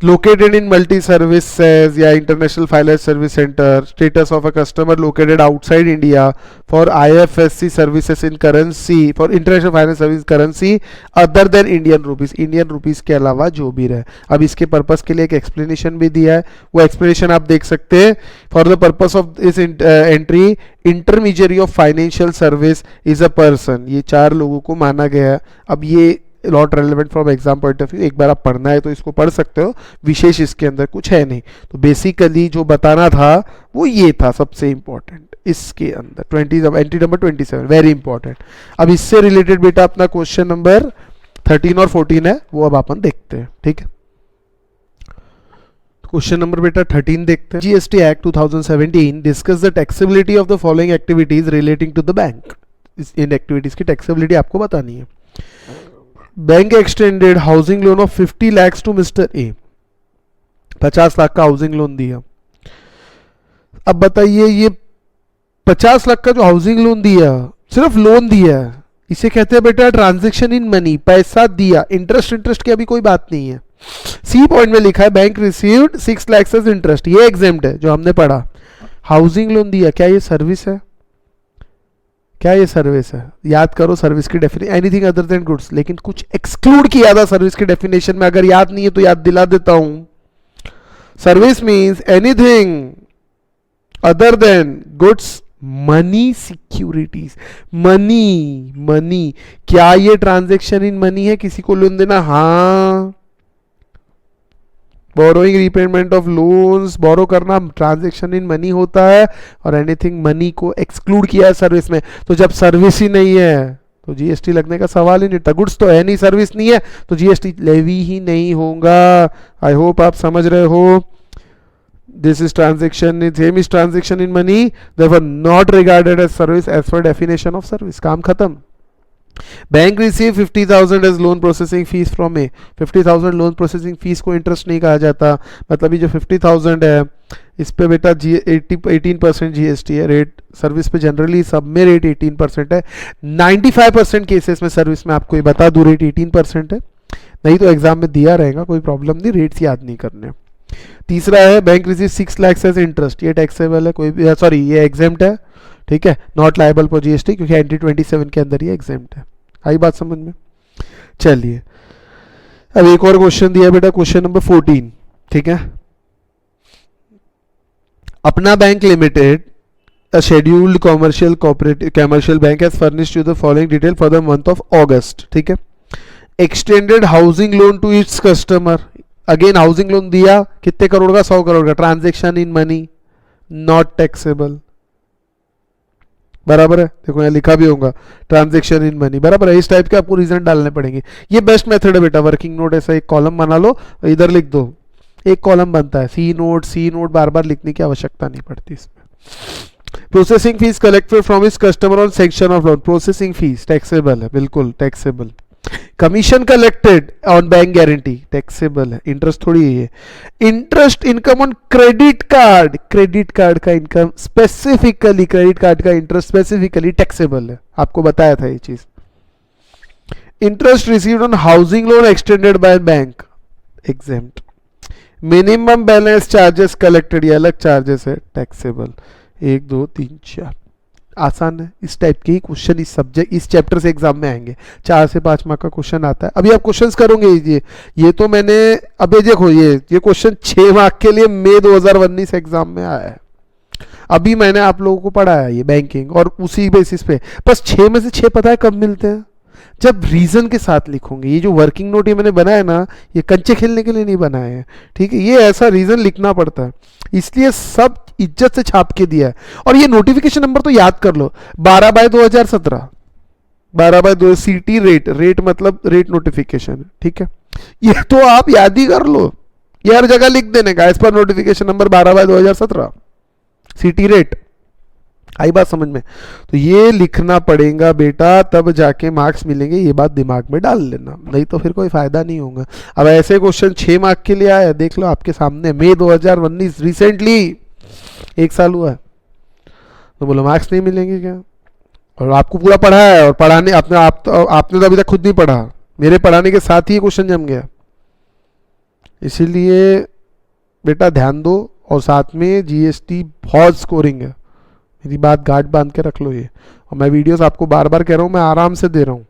located in multi services या international finance service center, status of a customer located outside India for IFSC services in currency, for international finance service currency other than Indian rupees, Indian rupees के अलावा जो भी रहे। अब इसके purpose के लिए एक एक्सप्लेनेशन भी दिया है, वो एक्सप्लेनेशन आप देख सकते हैं। For the purpose of this entry, intermediary of financial service is a person, ये 4 लोगों को माना गया है। अब ये not relevant from exam point of view, एक बार आप पढ़ना है तो इसको पढ़ सकते हो, विशेष इसके अंदर कुछ है नहीं। तो बेसिकली जो बताना था वो ये था सबसे इंपॉर्टेंट इसके अंदर। Entry number 27 very important. अब इससे रिलेटेड बेटा अपना क्वेश्चन नंबर 13 और 14 है, वो अब अपन देखते हैं, ठीक है। क्वेश्चन नंबर बेटा 13 देखते हैं। GST act 2017 discuss the taxability of the following activities relating to the bank. इन एक्टिविटीज की टैक्सेबिलिटी आपको बतानी है। Bank extended housing loan of 50 lakhs to mister A, 50 lakh का हाउसिंग लोन दिया। अब बताइए ये 50 लाख का जो हाउसिंग लोन दिया, सिर्फ लोन दिया, इसे कहते हैं बेटा ट्रांजैक्शन इन मनी, पैसा दिया, इंटरेस्ट की अभी कोई बात नहीं है। सी पॉइंट में लिखा है bank received 6 lakhs as interest, ये एग्जेम्प्ट है जो हमने पढ़ा। हाउसिंग लोन दिया, क्या ये सर्विस है? क्या ये सर्विस है? याद करो सर्विस की definition, anything other than goods, लेकिन कुछ एक्सक्लूड किया था सर्विस की डेफिनेशन में, अगर याद नहीं है तो याद दिला देता हूं। Service means anything other than goods, money, securities, money. क्या ये ट्रांजैक्शन इन मनी है? किसी को लोन देना, हाँ। बोरोइंग, रीपेमेंट ऑफ लोन्स, बोरो करना ट्रांजैक्शन इन मनी होता है, और एनीथिंग मनी को एक्सक्लूड किया है सर्विस में। तो जब सर्विस ही नहीं है तो जीएसटी लगने का सवाल ही नहीं था। गुड्स तो है नहीं, सर्विस नहीं है, तो जीएसटी लेवी ही नहीं होगा। आई होप आप समझ रहे हो। This is transaction, same is transaction in money, therefore not regarded as service as per definition of service. काम खत्म। Bank receive 50,000 as loan processing fees from A, 50,000 loan processing fees को interest नहीं कहा जाता। मतलब ये जो 50,000 है इस पे बेटा 18% जीएसटी है। रेट सर्विस पे जनरली सब में रेट 18% है। 95% केसेस में सर्विस में आपको ये बता दूं रेट 18% है, नहीं तो एग्जाम में दिया रहेगा, कोई प्रॉब्लम नहीं, रेट्स याद नहीं करने। तीसरा है bank receive 6 lakhs as interest, ये टैक्सेबल है, कोई भी सॉरी ये एग्जेम्प्ट है, ठीक है, नॉट लायबल फॉर जीएसटी, क्योंकि एंट्री 27 के अंदर ये एग्जेम्प्ट है। आई बात समझ में? चलिए अब एक और क्वेश्चन दिया बेटा, क्वेश्चन नंबर 14, ठीक है। अपना bank limited, a scheduled commercial bank has furnished you the following detail for the month of August, ठीक है। extended housing loan to its customer, again housing loan दिया, कितने करोड़ का? 100 करोड़ का। Transaction in money, not taxable, बराबर है। देखो यहाँ लिखा भी होगा ट्रांजैक्शन इन मनी, बराबर है। इस टाइप के आपको रीजन डालने पड़ेंगे। ये बेस्ट मेथड है बेटा। वर्किंग नोट ऐसा एक कॉलम बना लो, इधर लिख दो, एक कॉलम बनता है। सी नोट बार बार लिखने की आवश्यकता नहीं पड़ती इसमें। प्रोसेसिंग फीस कलेक्टेड फ्रॉम इस customer on section of loan, processing fees taxable है, बिल्कुल taxable. Commission collected on bank guarantee taxable है, इंटरेस्ट थोड़ी है। Interest income on credit card, credit card का इनकम स्पेसिफिकली, क्रेडिट कार्ड का interest specifically taxable है, आपको बताया था ये चीज। Interest received on housing loan extended by bank, exempt. Minimum balance charges collected, ये अलग चार्जेस है, टैक्सेबल। 1 2 3 4, आसान है। इस टाइप के ही क्वेश्चन इस सब्जेक्ट, इस चैप्टर से एग्जाम में आएंगे। 4 से 5 मार्क का क्वेश्चन आता है। अभी आप क्वेश्चंस करोगे ये तो मैंने, अबे देखो ये क्वेश्चन 6 मार्क के लिए मई 2019 एग्जाम में आया है। अभी मैंने आप लोगों को पढ़ाया ये बैंकिंग, और उसी बेसिस पे बस 6 में से 6 पता है कब मिलते हैं? जब रीजन के साथ लिखोगे। ये जो वर्किंग नोट ये मैंने बनाया ना, ये कंचे खेलने के लिए नहीं बनाए हैं, ठीक है। ये ऐसा रीजन लिखना पड़ता है, इसलिए सब इज्जत से छाप के दिया है। और ये नोटिफिकेशन नंबर तो याद कर लो, 12/2017, 12/2 सीटी रेट मतलब रेट नोटिफिकेशन, ठीक है। ये तो आप याद ही कर लो, ये हर जगह लिख देने का, एज पर नोटिफिकेशन नंबर 12/2017 सीटी रेट। आई बात समझ में? तो ये लिखना पड़ेगा बेटा, तब जाके मार्क्स मिलेंगे, ये बात दिमाग में डाल लेना, नहीं तो फिर कोई फायदा नहीं होगा। अब ऐसे क्वेश्चन 6 मार्क के लिए आया, देख लो आपके सामने, मई 2019 रिसेंटली 1 साल हुआ है, तो बोलो मार्क्स नहीं मिलेंगे क्या? और आपको पूरा पढ़ा है, और पढ़ाने आपने तो अभी तक खुद नहीं पढ़ा, मेरे पढ़ाने के साथ ही क्वेश्चन जम गया। इसीलिए बेटा ध्यान दो, और साथ में जीएसटी बहुत स्कोरिंग है, मेरी बात गांठ बांध के रख लो ये। और मैं वीडियोस आपको बार बार कह रहा हूँ, मैं आराम से दे रहा हूँ,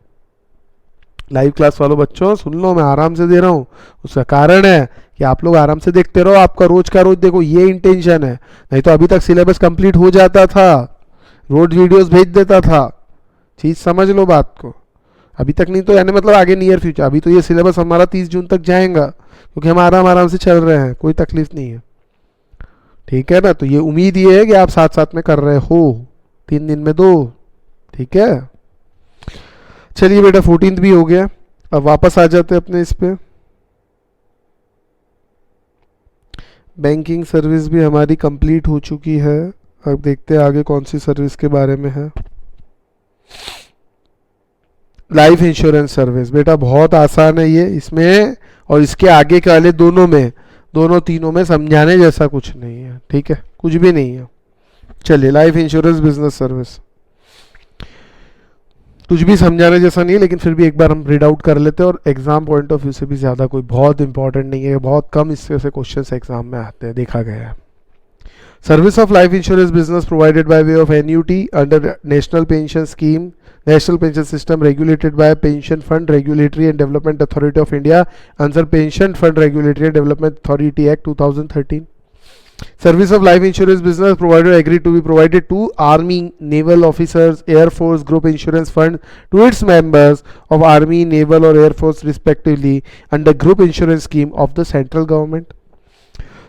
लाइव क्लास वालों बच्चों सुन लो, मैं आराम से दे रहा हूँ। उसका कारण है कि आप लोग आराम से देखते रहो, आपका रोज का रोज देखो, ये इंटेंशन है। नहीं तो अभी तक सिलेबस कंप्लीट हो जाता था, रोज वीडियोस भेज देता था। चीज समझ लो बात को, अभी तक नहीं तो यानी मतलब आगे नियर फ्यूचर। अभी तो ये सिलेबस हमारा 30 जून तक जाएगा, क्योंकि हम आराम से चल रहे हैं, कोई तकलीफ नहीं है, ठीक है ना। तो ये उम्मीद ये है कि आप साथ साथ में कर रहे हो, 3 दिन में 2, ठीक है। चलिए बेटा 14th भी हो गया, अब वापस आ जाते हैं अपने इस पे। बैंकिंग सर्विस भी हमारी कंप्लीट हो चुकी है। अब देखते हैं आगे कौन सी सर्विस के बारे में है। लाइफ इंश्योरेंस सर्विस बेटा बहुत आसान है ये, इसमें और इसके आगे के वाले दोनों तीनों में समझाने जैसा कुछ नहीं है, ठीक है, कुछ भी नहीं है। चलिए लाइफ इंश्योरेंस बिजनेस सर्विस कुछ भी समझाने जैसा नहीं है, लेकिन फिर भी एक बार हम रीड आउट कर लेते हैं। और एग्जाम पॉइंट ऑफ व्यू से भी ज़्यादा कोई बहुत इंपॉर्टेंट नहीं है, बहुत कम इससे से क्वेश्चंस एग्जाम में आते हैं, देखा गया है। Service of life insurance business provided by way of annuity under national pension scheme, national pension system regulated by pension fund regulatory and development authority of India under pension fund regulatory and development authority act 2013। Service of life insurance business provider agreed to be provided to Army, Naval officers, Air Force Group Insurance Fund to its members of Army, Naval or Air Force respectively under Group Insurance Scheme of the central government.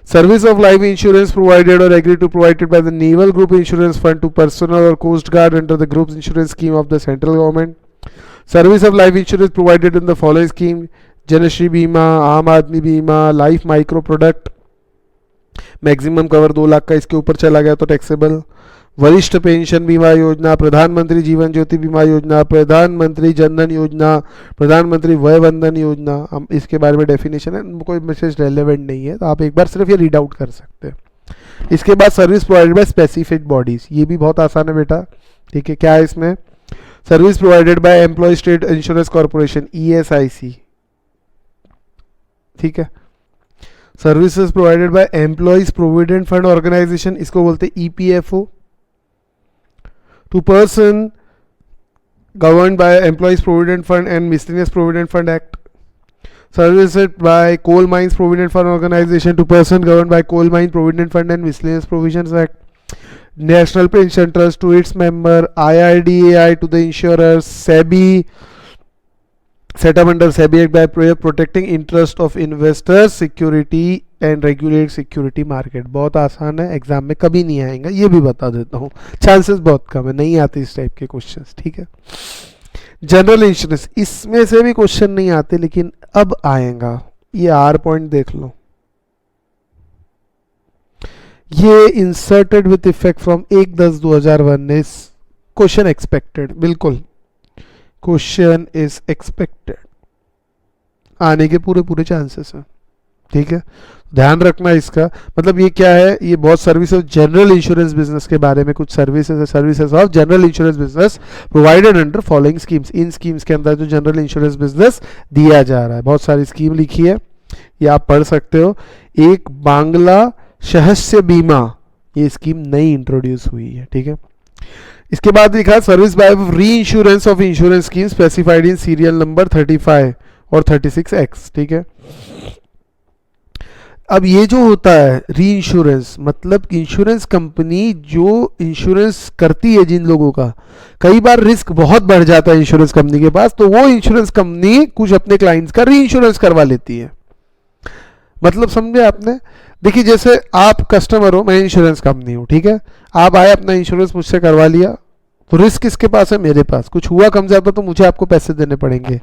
Service of life insurance provided or agreed to provided by the Naval Group Insurance Fund to personnel or Coast Guard under the Group Insurance Scheme of the central government. Service of life insurance provided in the following scheme: Janashri Bima, Aam Aadmi Bima, Life Micro Product, maximum cover 2 lakh का, इसके ऊपर चला गया तो taxable. वरिष्ठ pension बीमा योजना, प्रधानमंत्री जीवन ज्योति बीमा योजना, प्रधानमंत्री जनधन योजना, प्रधानमंत्री वय वंदन योजना। हम इसके बारे में डेफिनेशन है, कोई मैसेज रेलेवेंट नहीं है, तो आप एक बार सिर्फ ये रीड आउट कर सकते हैं। इसके बाद service provided by specific bodies, ये भी बहुत आसान है बेटा, ठीक है। क्या है इसमें? Service provided by employ state insurance corporation ESIC, ठीक है। Services provided by employees provident fund organisation, इसको बोलते हैं EPFO। To person governed by employees provident fund and miscellaneous provident fund act. Services by coal mines provident fund organisation to person governed by coal mine provident fund and miscellaneous provisions act. National pension trust to its member, IRDAI to the insurers, SEBI set up under SEBI Act by protecting interest of investors, security and regulate security market। बहुत आसान है, exam में कभी नहीं आएगा, ये भी बता देता हूँ, चांसेस बहुत कम है, नहीं आते इस टाइप के क्वेश्चंस, ठीक है। जनरल इंश्योरेंस, इसमें से भी क्वेश्चन नहीं आते, लेकिन अब आएगा, ये R पॉइंट देख लो, ये inserted with effect from 1/10/2019, question expected, बिल्कुल क्वेश्चन इज एक्सपेक्टेड, आने के पूरे चांसेस हैं, ठीक है। ध्यान रखना इसका, मतलब ये क्या है, ये बहुत सर्विसेज जनरल इंश्योरेंस बिजनेस के बारे में कुछ सर्विसेज है। Services of general insurance business provided under following schemes, in schemes के अंदर जो जनरल इंश्योरेंस बिजनेस दिया जा रहा है, बहुत सारी स्कीम लिखी है, ये आप पढ़ सकते हो। एक बांग्ला शहस्य बीमा, ये स्कीम नई इंट्रोड्यूस हुई है, ठीक है। इसके बाद लिखा सर्विस बाय री insurance of insurance scheme specified in serial number 35 और 36X, ठीक है। अब ये जो होता है री इंश्योरेंस, मतलब इंश्योरेंस कंपनी जो इंश्योरेंस करती है जिन लोगों का, कई बार रिस्क बहुत बढ़ जाता है इंश्योरेंस कंपनी के पास, तो वो इंश्योरेंस कंपनी कुछ अपने क्लाइंट्स का री इंश्योरेंस करवा लेती है। मतलब समझे आपने? देखिए जैसे आप कस्टमर हो, मैं इंश्योरेंस कंपनी हूँ, ठीक है, आप आए अपना इंश्योरेंस मुझसे करवा लिया, तो रिस्क किसके पास है? मेरे पास। कुछ हुआ कम ज्यादा तो मुझे आपको पैसे देने पड़ेंगे।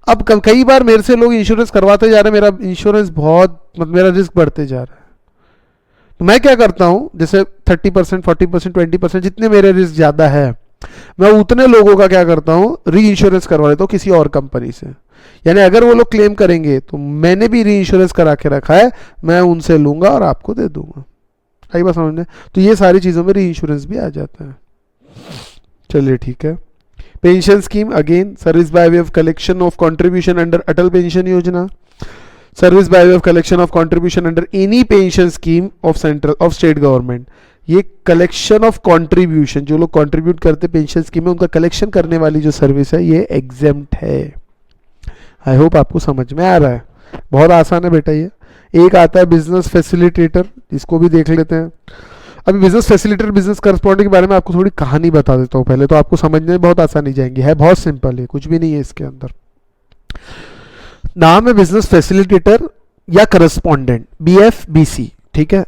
अब कई बार मेरे से लोग इंश्योरेंस करवाते जा रहे हैं, मेरा इंश्योरेंस बहुत मेरा रिस्क बढ़ते जा रहा है, तो मैं क्या करता हूँ, जैसे 30%, 40%, 20%, जितने मेरे रिस्क ज्यादा है, मैं उतने लोगों का क्या करता हूँ, री इंश्योरेंस करवा लेता हूँ किसी और कंपनी से। यानी अगर वो लोग क्लेम करेंगे तो मैंने भी री इंश्योरेंस करा के रखा है, मैं उनसे लूंगा और आपको दे दूंगा। आई बात समझ में? तो ये सारी चीज़ों में री इंश्योरेंस भी आ जाता है। चलिए ठीक है। Pension scheme again service by way of collection of contribution under Atal pension Yojana, service by way of collection of contribution under any pension scheme of central of state government. ये कलेक्शन ऑफ कंट्रीब्यूशन, जो लोग contribute करते pension scheme में, उनका collection करने वाली जो service है ये एग्जेम्प्ट है। आई होप आपको समझ में आ रहा है। बहुत आसान है बेटा ये। एक आता है बिजनेस फैसिलिटेटर, इसको भी देख लेते हैं। अभी बिजनेस फैसिलिटेटर बिजनेस करस्पॉन्डेंट के बारे में आपको थोड़ी कहानी बता देता हूँ पहले, तो आपको समझने में बहुत आसानी जाएंगी। है बहुत सिंपल है, कुछ भी नहीं है इसके अंदर। नाम है बिजनेस फैसिलिटेटर या करस्पॉन्डेंट, BFBC, ठीक है।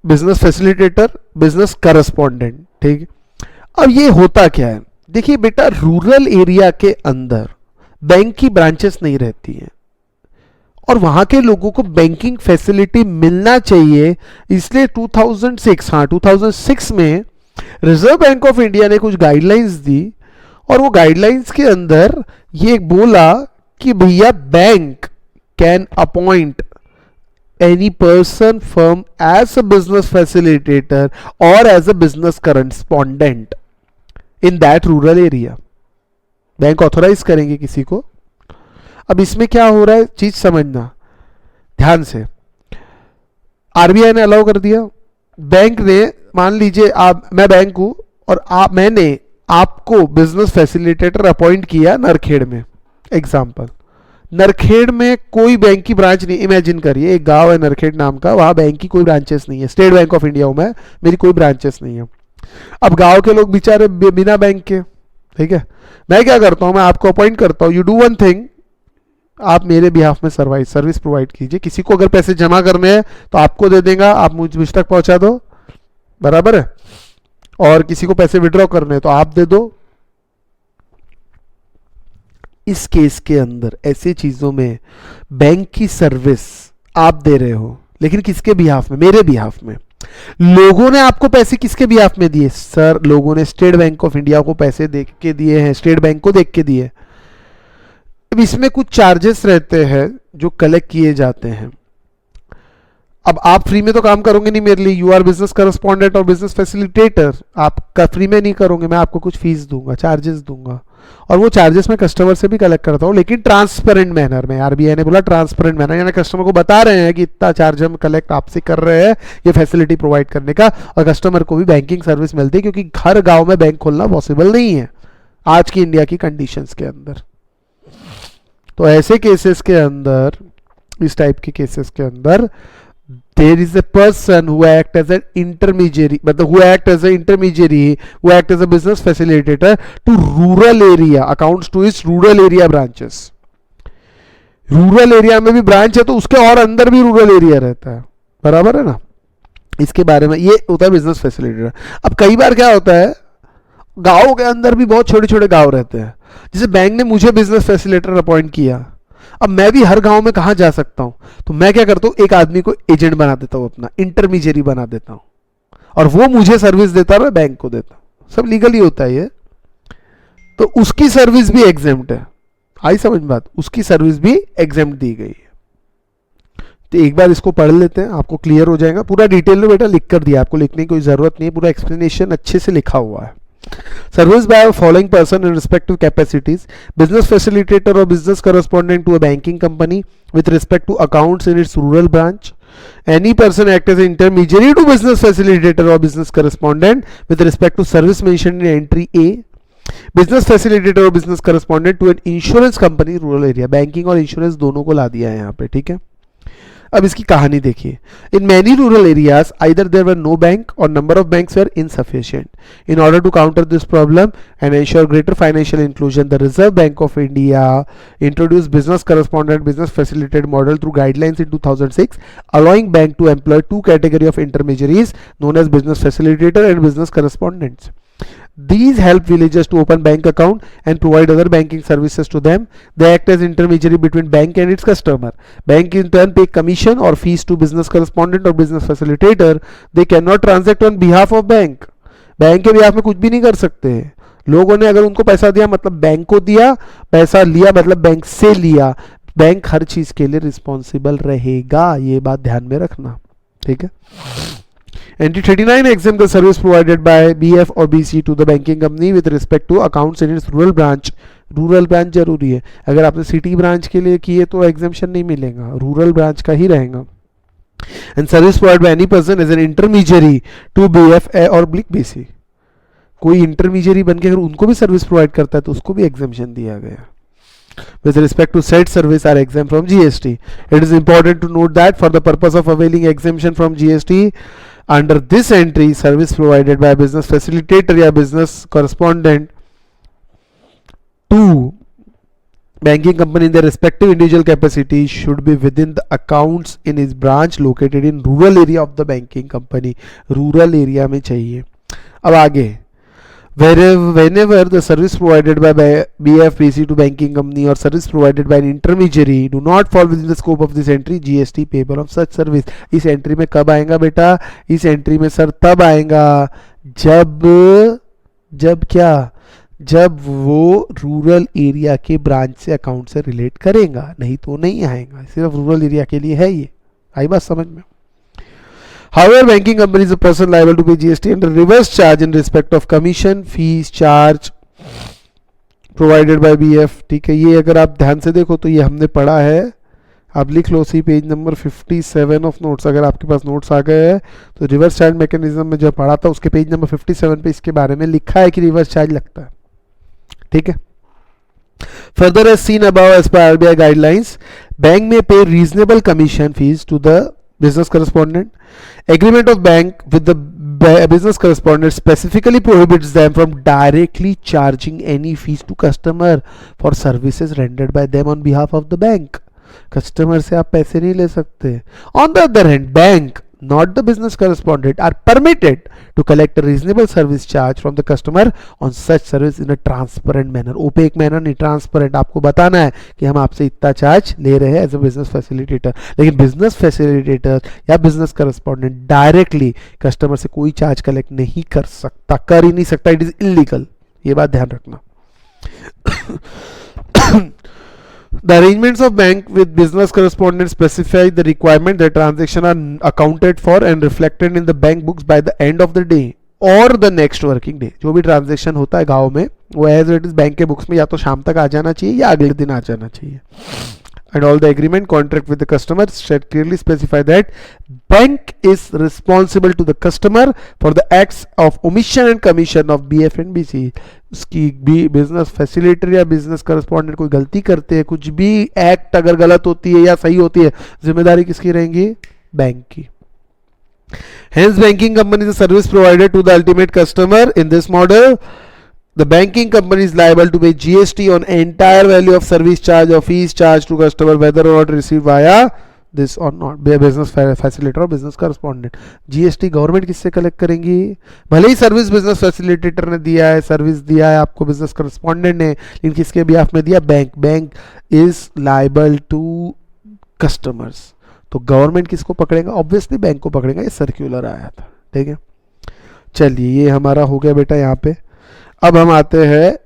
बिजनेस फैसिलिटेटर, बिजनेस करस्पॉन्डेंट, ठीक। अब ये होता क्या है, देखिए बेटा, रूरल एरिया के अंदर बैंक की ब्रांचेस नहीं रहती हैं और वहां के लोगों को बैंकिंग फैसिलिटी मिलना चाहिए, इसलिए 2006 में रिजर्व बैंक ऑफ इंडिया ने कुछ गाइडलाइंस दी और वो गाइडलाइंस के अंदर ये बोला कि भैया bank can appoint any person firm as a business facilitator or as a business correspondent in that rural area। Bank authorize करेंगे किसी को। अब इसमें क्या हो रहा है चीज समझना ध्यान से। आरबीआई ने अलाउ कर दिया, बैंक ने, मान लीजिए मैं बैंक हूं और मैंने आपको बिजनेस फैसिलिटेटर अपॉइंट किया नरखेड़ में, एग्जाम्पल। नरखेड़ में कोई बैंक की ब्रांच नहीं, इमेजिन करिए एक गांव है नरखेड़ नाम का, वहां बैंक की कोई ब्रांचेस नहीं है। स्टेट बैंक ऑफ इंडिया हूं मैं, मेरी कोई ब्रांचेस नहीं है। अब गांव के लोग बेचारे बिना बैंक के, ठीक है, मैं क्या करता हूं, मैं आपको अपॉइंट करता हूं, यू डू वन थिंग, आप मेरे बिहाफ में सर्विस प्रोवाइड कीजिए। किसी को अगर पैसे जमा करने हैं तो आपको दे देगा, आप मुझ तक पहुंचा दो, बराबर है। और किसी को पैसे विड्रॉ करने हैं तो आप दे दो। इस केस के अंदर ऐसे चीजों में बैंक की सर्विस आप दे रहे हो, लेकिन किसके बिहाफ में? मेरे बिहाफ में। लोगों ने आपको पैसे किसके बिहाफ में दिए? सर, लोगों ने स्टेट बैंक ऑफ इंडिया को पैसे देख के दिए हैं, स्टेट बैंक को देख के दिए। अब इसमें कुछ चार्जेस रहते हैं जो कलेक्ट किए जाते हैं। अब आप फ्री में तो काम करोगे नहीं मेरे लिए, यू आर बिजनेस करस्पॉन्डेंट और बिजनेस फैसिलिटेटर, आप फ्री में नहीं करोगे, मैं आपको कुछ फीस दूंगा, चार्जेस दूंगा, और वो चार्जेस मैं कस्टमर से भी कलेक्ट करता हूँ, लेकिन ट्रांसपेरेंट मैनर में। आरबीआई ने बोला ट्रांसपेरेंट मैनर, यानी कस्टमर को बता रहे हैं कि इतना चार्ज हम कलेक्ट आपसे कर रहे हैं ये फैसिलिटी प्रोवाइड करने का, और कस्टमर को भी बैंकिंग सर्विस मिलती है, क्योंकि हर गांव में बैंक खोलना पॉसिबल नहीं है आज की इंडिया की कंडीशंस के अंदर। तो ऐसे केसेस के अंदर, इस टाइप के केसेस के अंदर, there is a person who act as an intermediary, मतलब who act as an intermediary, who act as a business facilitator to rural area, accounts to its rural area branches। Rural area में भी branch है तो उसके और अंदर भी rural area रहता है, बराबर है ना। इसके बारे में ये होता है बिजनेस फैसिलिटेटर। अब कई बार क्या होता है, गांव के अंदर भी बहुत छोटे छोटे गांव रहते हैं, जैसे बैंक ने मुझे बिजनेस फैसिलिटेटर अपॉइंट किया, अब मैं भी हर गांव में कहां जा सकता हूं, तो मैं क्या करता हूं, एक आदमी को एजेंट बना देता हूं, अपना इंटरमीडियरी बना देता हूं, और वो मुझे सर्विस देता है, मैं बैंक को देता हूं, सब लीगली होता है ये। तो उसकी सर्विस भी एग्जेम्प्ट है, आई समझ बात, उसकी सर्विस भी एग्जेम्प्ट दी गई है। तो एक बार इसको पढ़ लेते हैं, आपको क्लियर हो जाएगा। पूरा डिटेल में बेटा लिख कर दिया, आपको लिखने की कोई जरूरत नहीं है, पूरा एक्सप्लेनेशन अच्छे से लिखा हुआ है। Service by a following person in respective capacities: business facilitator or business correspondent to a banking company with respect to accounts in its rural branch. Any person act as an intermediary to business facilitator or business correspondent with respect to service mentioned in entry A. Business facilitator or business correspondent to an insurance company rural area. Banking और insurance दोनों को ला दिया है यहाँ पे, ठीक है। अब इसकी कहानी देखिए। In many rural areas either there were no bank और number of banks were insufficient. In order to counter this problem and ensure greater financial inclusion, the Reserve Bank of India introduced business correspondent business facilitated model through guidelines in 2006, allowing bank to employ two category of intermediaries known as business facilitator and business correspondents. These help villagers to open bank account and provide other banking services to them. They act as intermediary between bank and its customer. Bank in turn pay commission or fees to business correspondent or business facilitator. They cannot transact on behalf of bank. Bank के behalf में कुछ भी नहीं कर सकते। लोगों ने अगर उनको पैसा दिया मतलब बैंक को दिया, पैसा लिया मतलब बैंक से लिया। बैंक हर चीज के लिए रिस्पॉन्सिबल रहेगा, ये बात ध्यान में रखना, ठीक है। Entry 39 exempt the service provided by BF or BC to the banking company with respect to accounts in its rural branch. Rural branch जरूरी है, अगर आपने सिटी ब्रांच के लिए किए तो एग्जेम्पशन नहीं मिलेगा, रूरल ब्रांच का ही रहेगा. And service provide by any person as an intermediary to BF और BC. कोई इंटरमीडियरी बन के अगर उनको भी सर्विस प्रोवाइड करता है तो उसको भी एग्जेम्पशन दिया गया. With respect to said service are exempt from GST. It is important to note that for the purpose of availing exemption from GST, under this entry, service provided by business facilitator या business correspondent to banking company in their respective individual capacity should be within the accounts in his branch located in rural area of the banking company. Rural area में चाहिए. अब आगे, whenever the service provided by BF BC to banking company or service provided by an intermediary do not fall within the scope of this entry, GST payable of such service. इस entry में कब आएगा बेटा? इस entry में sir तब आएगा जब क्या, जब वो रूरल एरिया के ब्रांच से अकाउंट से रिलेट करेगा, नहीं तो नहीं आएगा. सिर्फ रूरल एरिया के लिए है ये. आई बात समझ में? However, banking company is a person liable to pay GST under reverse charge in respect of commission, fees, charge provided by BF. ठीक है, ये अगर आप ध्यान से देखो तो ये हमने पढ़ा है, आप लिख लो सी पेज नंबर 57 ऑफ नोट्स. अगर आपके पास नोट्स आ गए हैं तो रिवर्स चार्ज मैकेनिज्म में जो पढ़ा था उसके पेज नंबर 57 पे इसके बारे में लिखा है कि रिवर्स चार्ज लगता है. ठीक है. Further as seen above as per RBI guidelines, bank may pay reasonable commission fees to the business correspondent. Agreement of bank with the business correspondent specifically prohibits them from directly charging any fees to customer for services rendered by them on behalf of the bank. Customer से आप पैसे नहीं ले सकते. On the other hand, bank, not the business correspondent, are permitted to collect a reasonable service charge from the customer on such service in a transparent manner. Opaque manner नहीं, transparent. आपको बताना है कि हम आपसे इतना चार्ज ले रहे हैं एज ए बिजनेस फैसिलिटेटर. लेकिन बिजनेस फैसिलिटेटर या बिजनेस करस्पॉन्डेंट डायरेक्टली कस्टमर से कोई चार्ज कलेक्ट नहीं कर सकता, कर ही नहीं सकता. It is illegal. ये बात ध्यान रखना. The arrangements of bank with business correspondent specify the requirement that transactions are accounted for and reflected in the bank books by the end of the day or the next working day. जो भी transaction होता है गांव में वो as it is bank के books में या तो शाम तक आ जाना चाहिए या अगले दिन आ जाना चाहिए. And all the agreement contract with the customer should clearly specify that bank is responsible to the customer for the acts of omission and commission of BF and BC. उसकी भी बिजनेस फैसिलिटेटर या business correspondent कोई गलती करते हैं, कुछ भी act अगर गलत होती है या सही होती है, जिम्मेदारी किसकी रहेंगी? बैंक की. Hence, banking company is a service provider to the ultimate customer. In this model, the banking company is liable to pay GST on entire value of service charge or fees charged to customer, whether or not received via this or not, business facilitator और business correspondent. GST government किससे collect करेंगी? भले ही service business facilitator ने दिया है, service दिया है आपको बिजनेस करस्पॉन्डेंट ने, लेकिन किसके बिहाफ में दिया? Bank. Bank is liable to customers. तो गवर्नमेंट किसको पकड़ेगा? ऑब्वियसली बैंक को पकड़ेगा. ये सर्क्यूलर आया था. ठीक है, चलिए ये हमारा हो गया बेटा यहाँ पे. अब हम आते हैं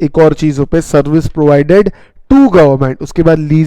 एक और चीजों पे, सर्विस प्रोवाइडेड टू गवर्नमेंट, उसके बाद लीज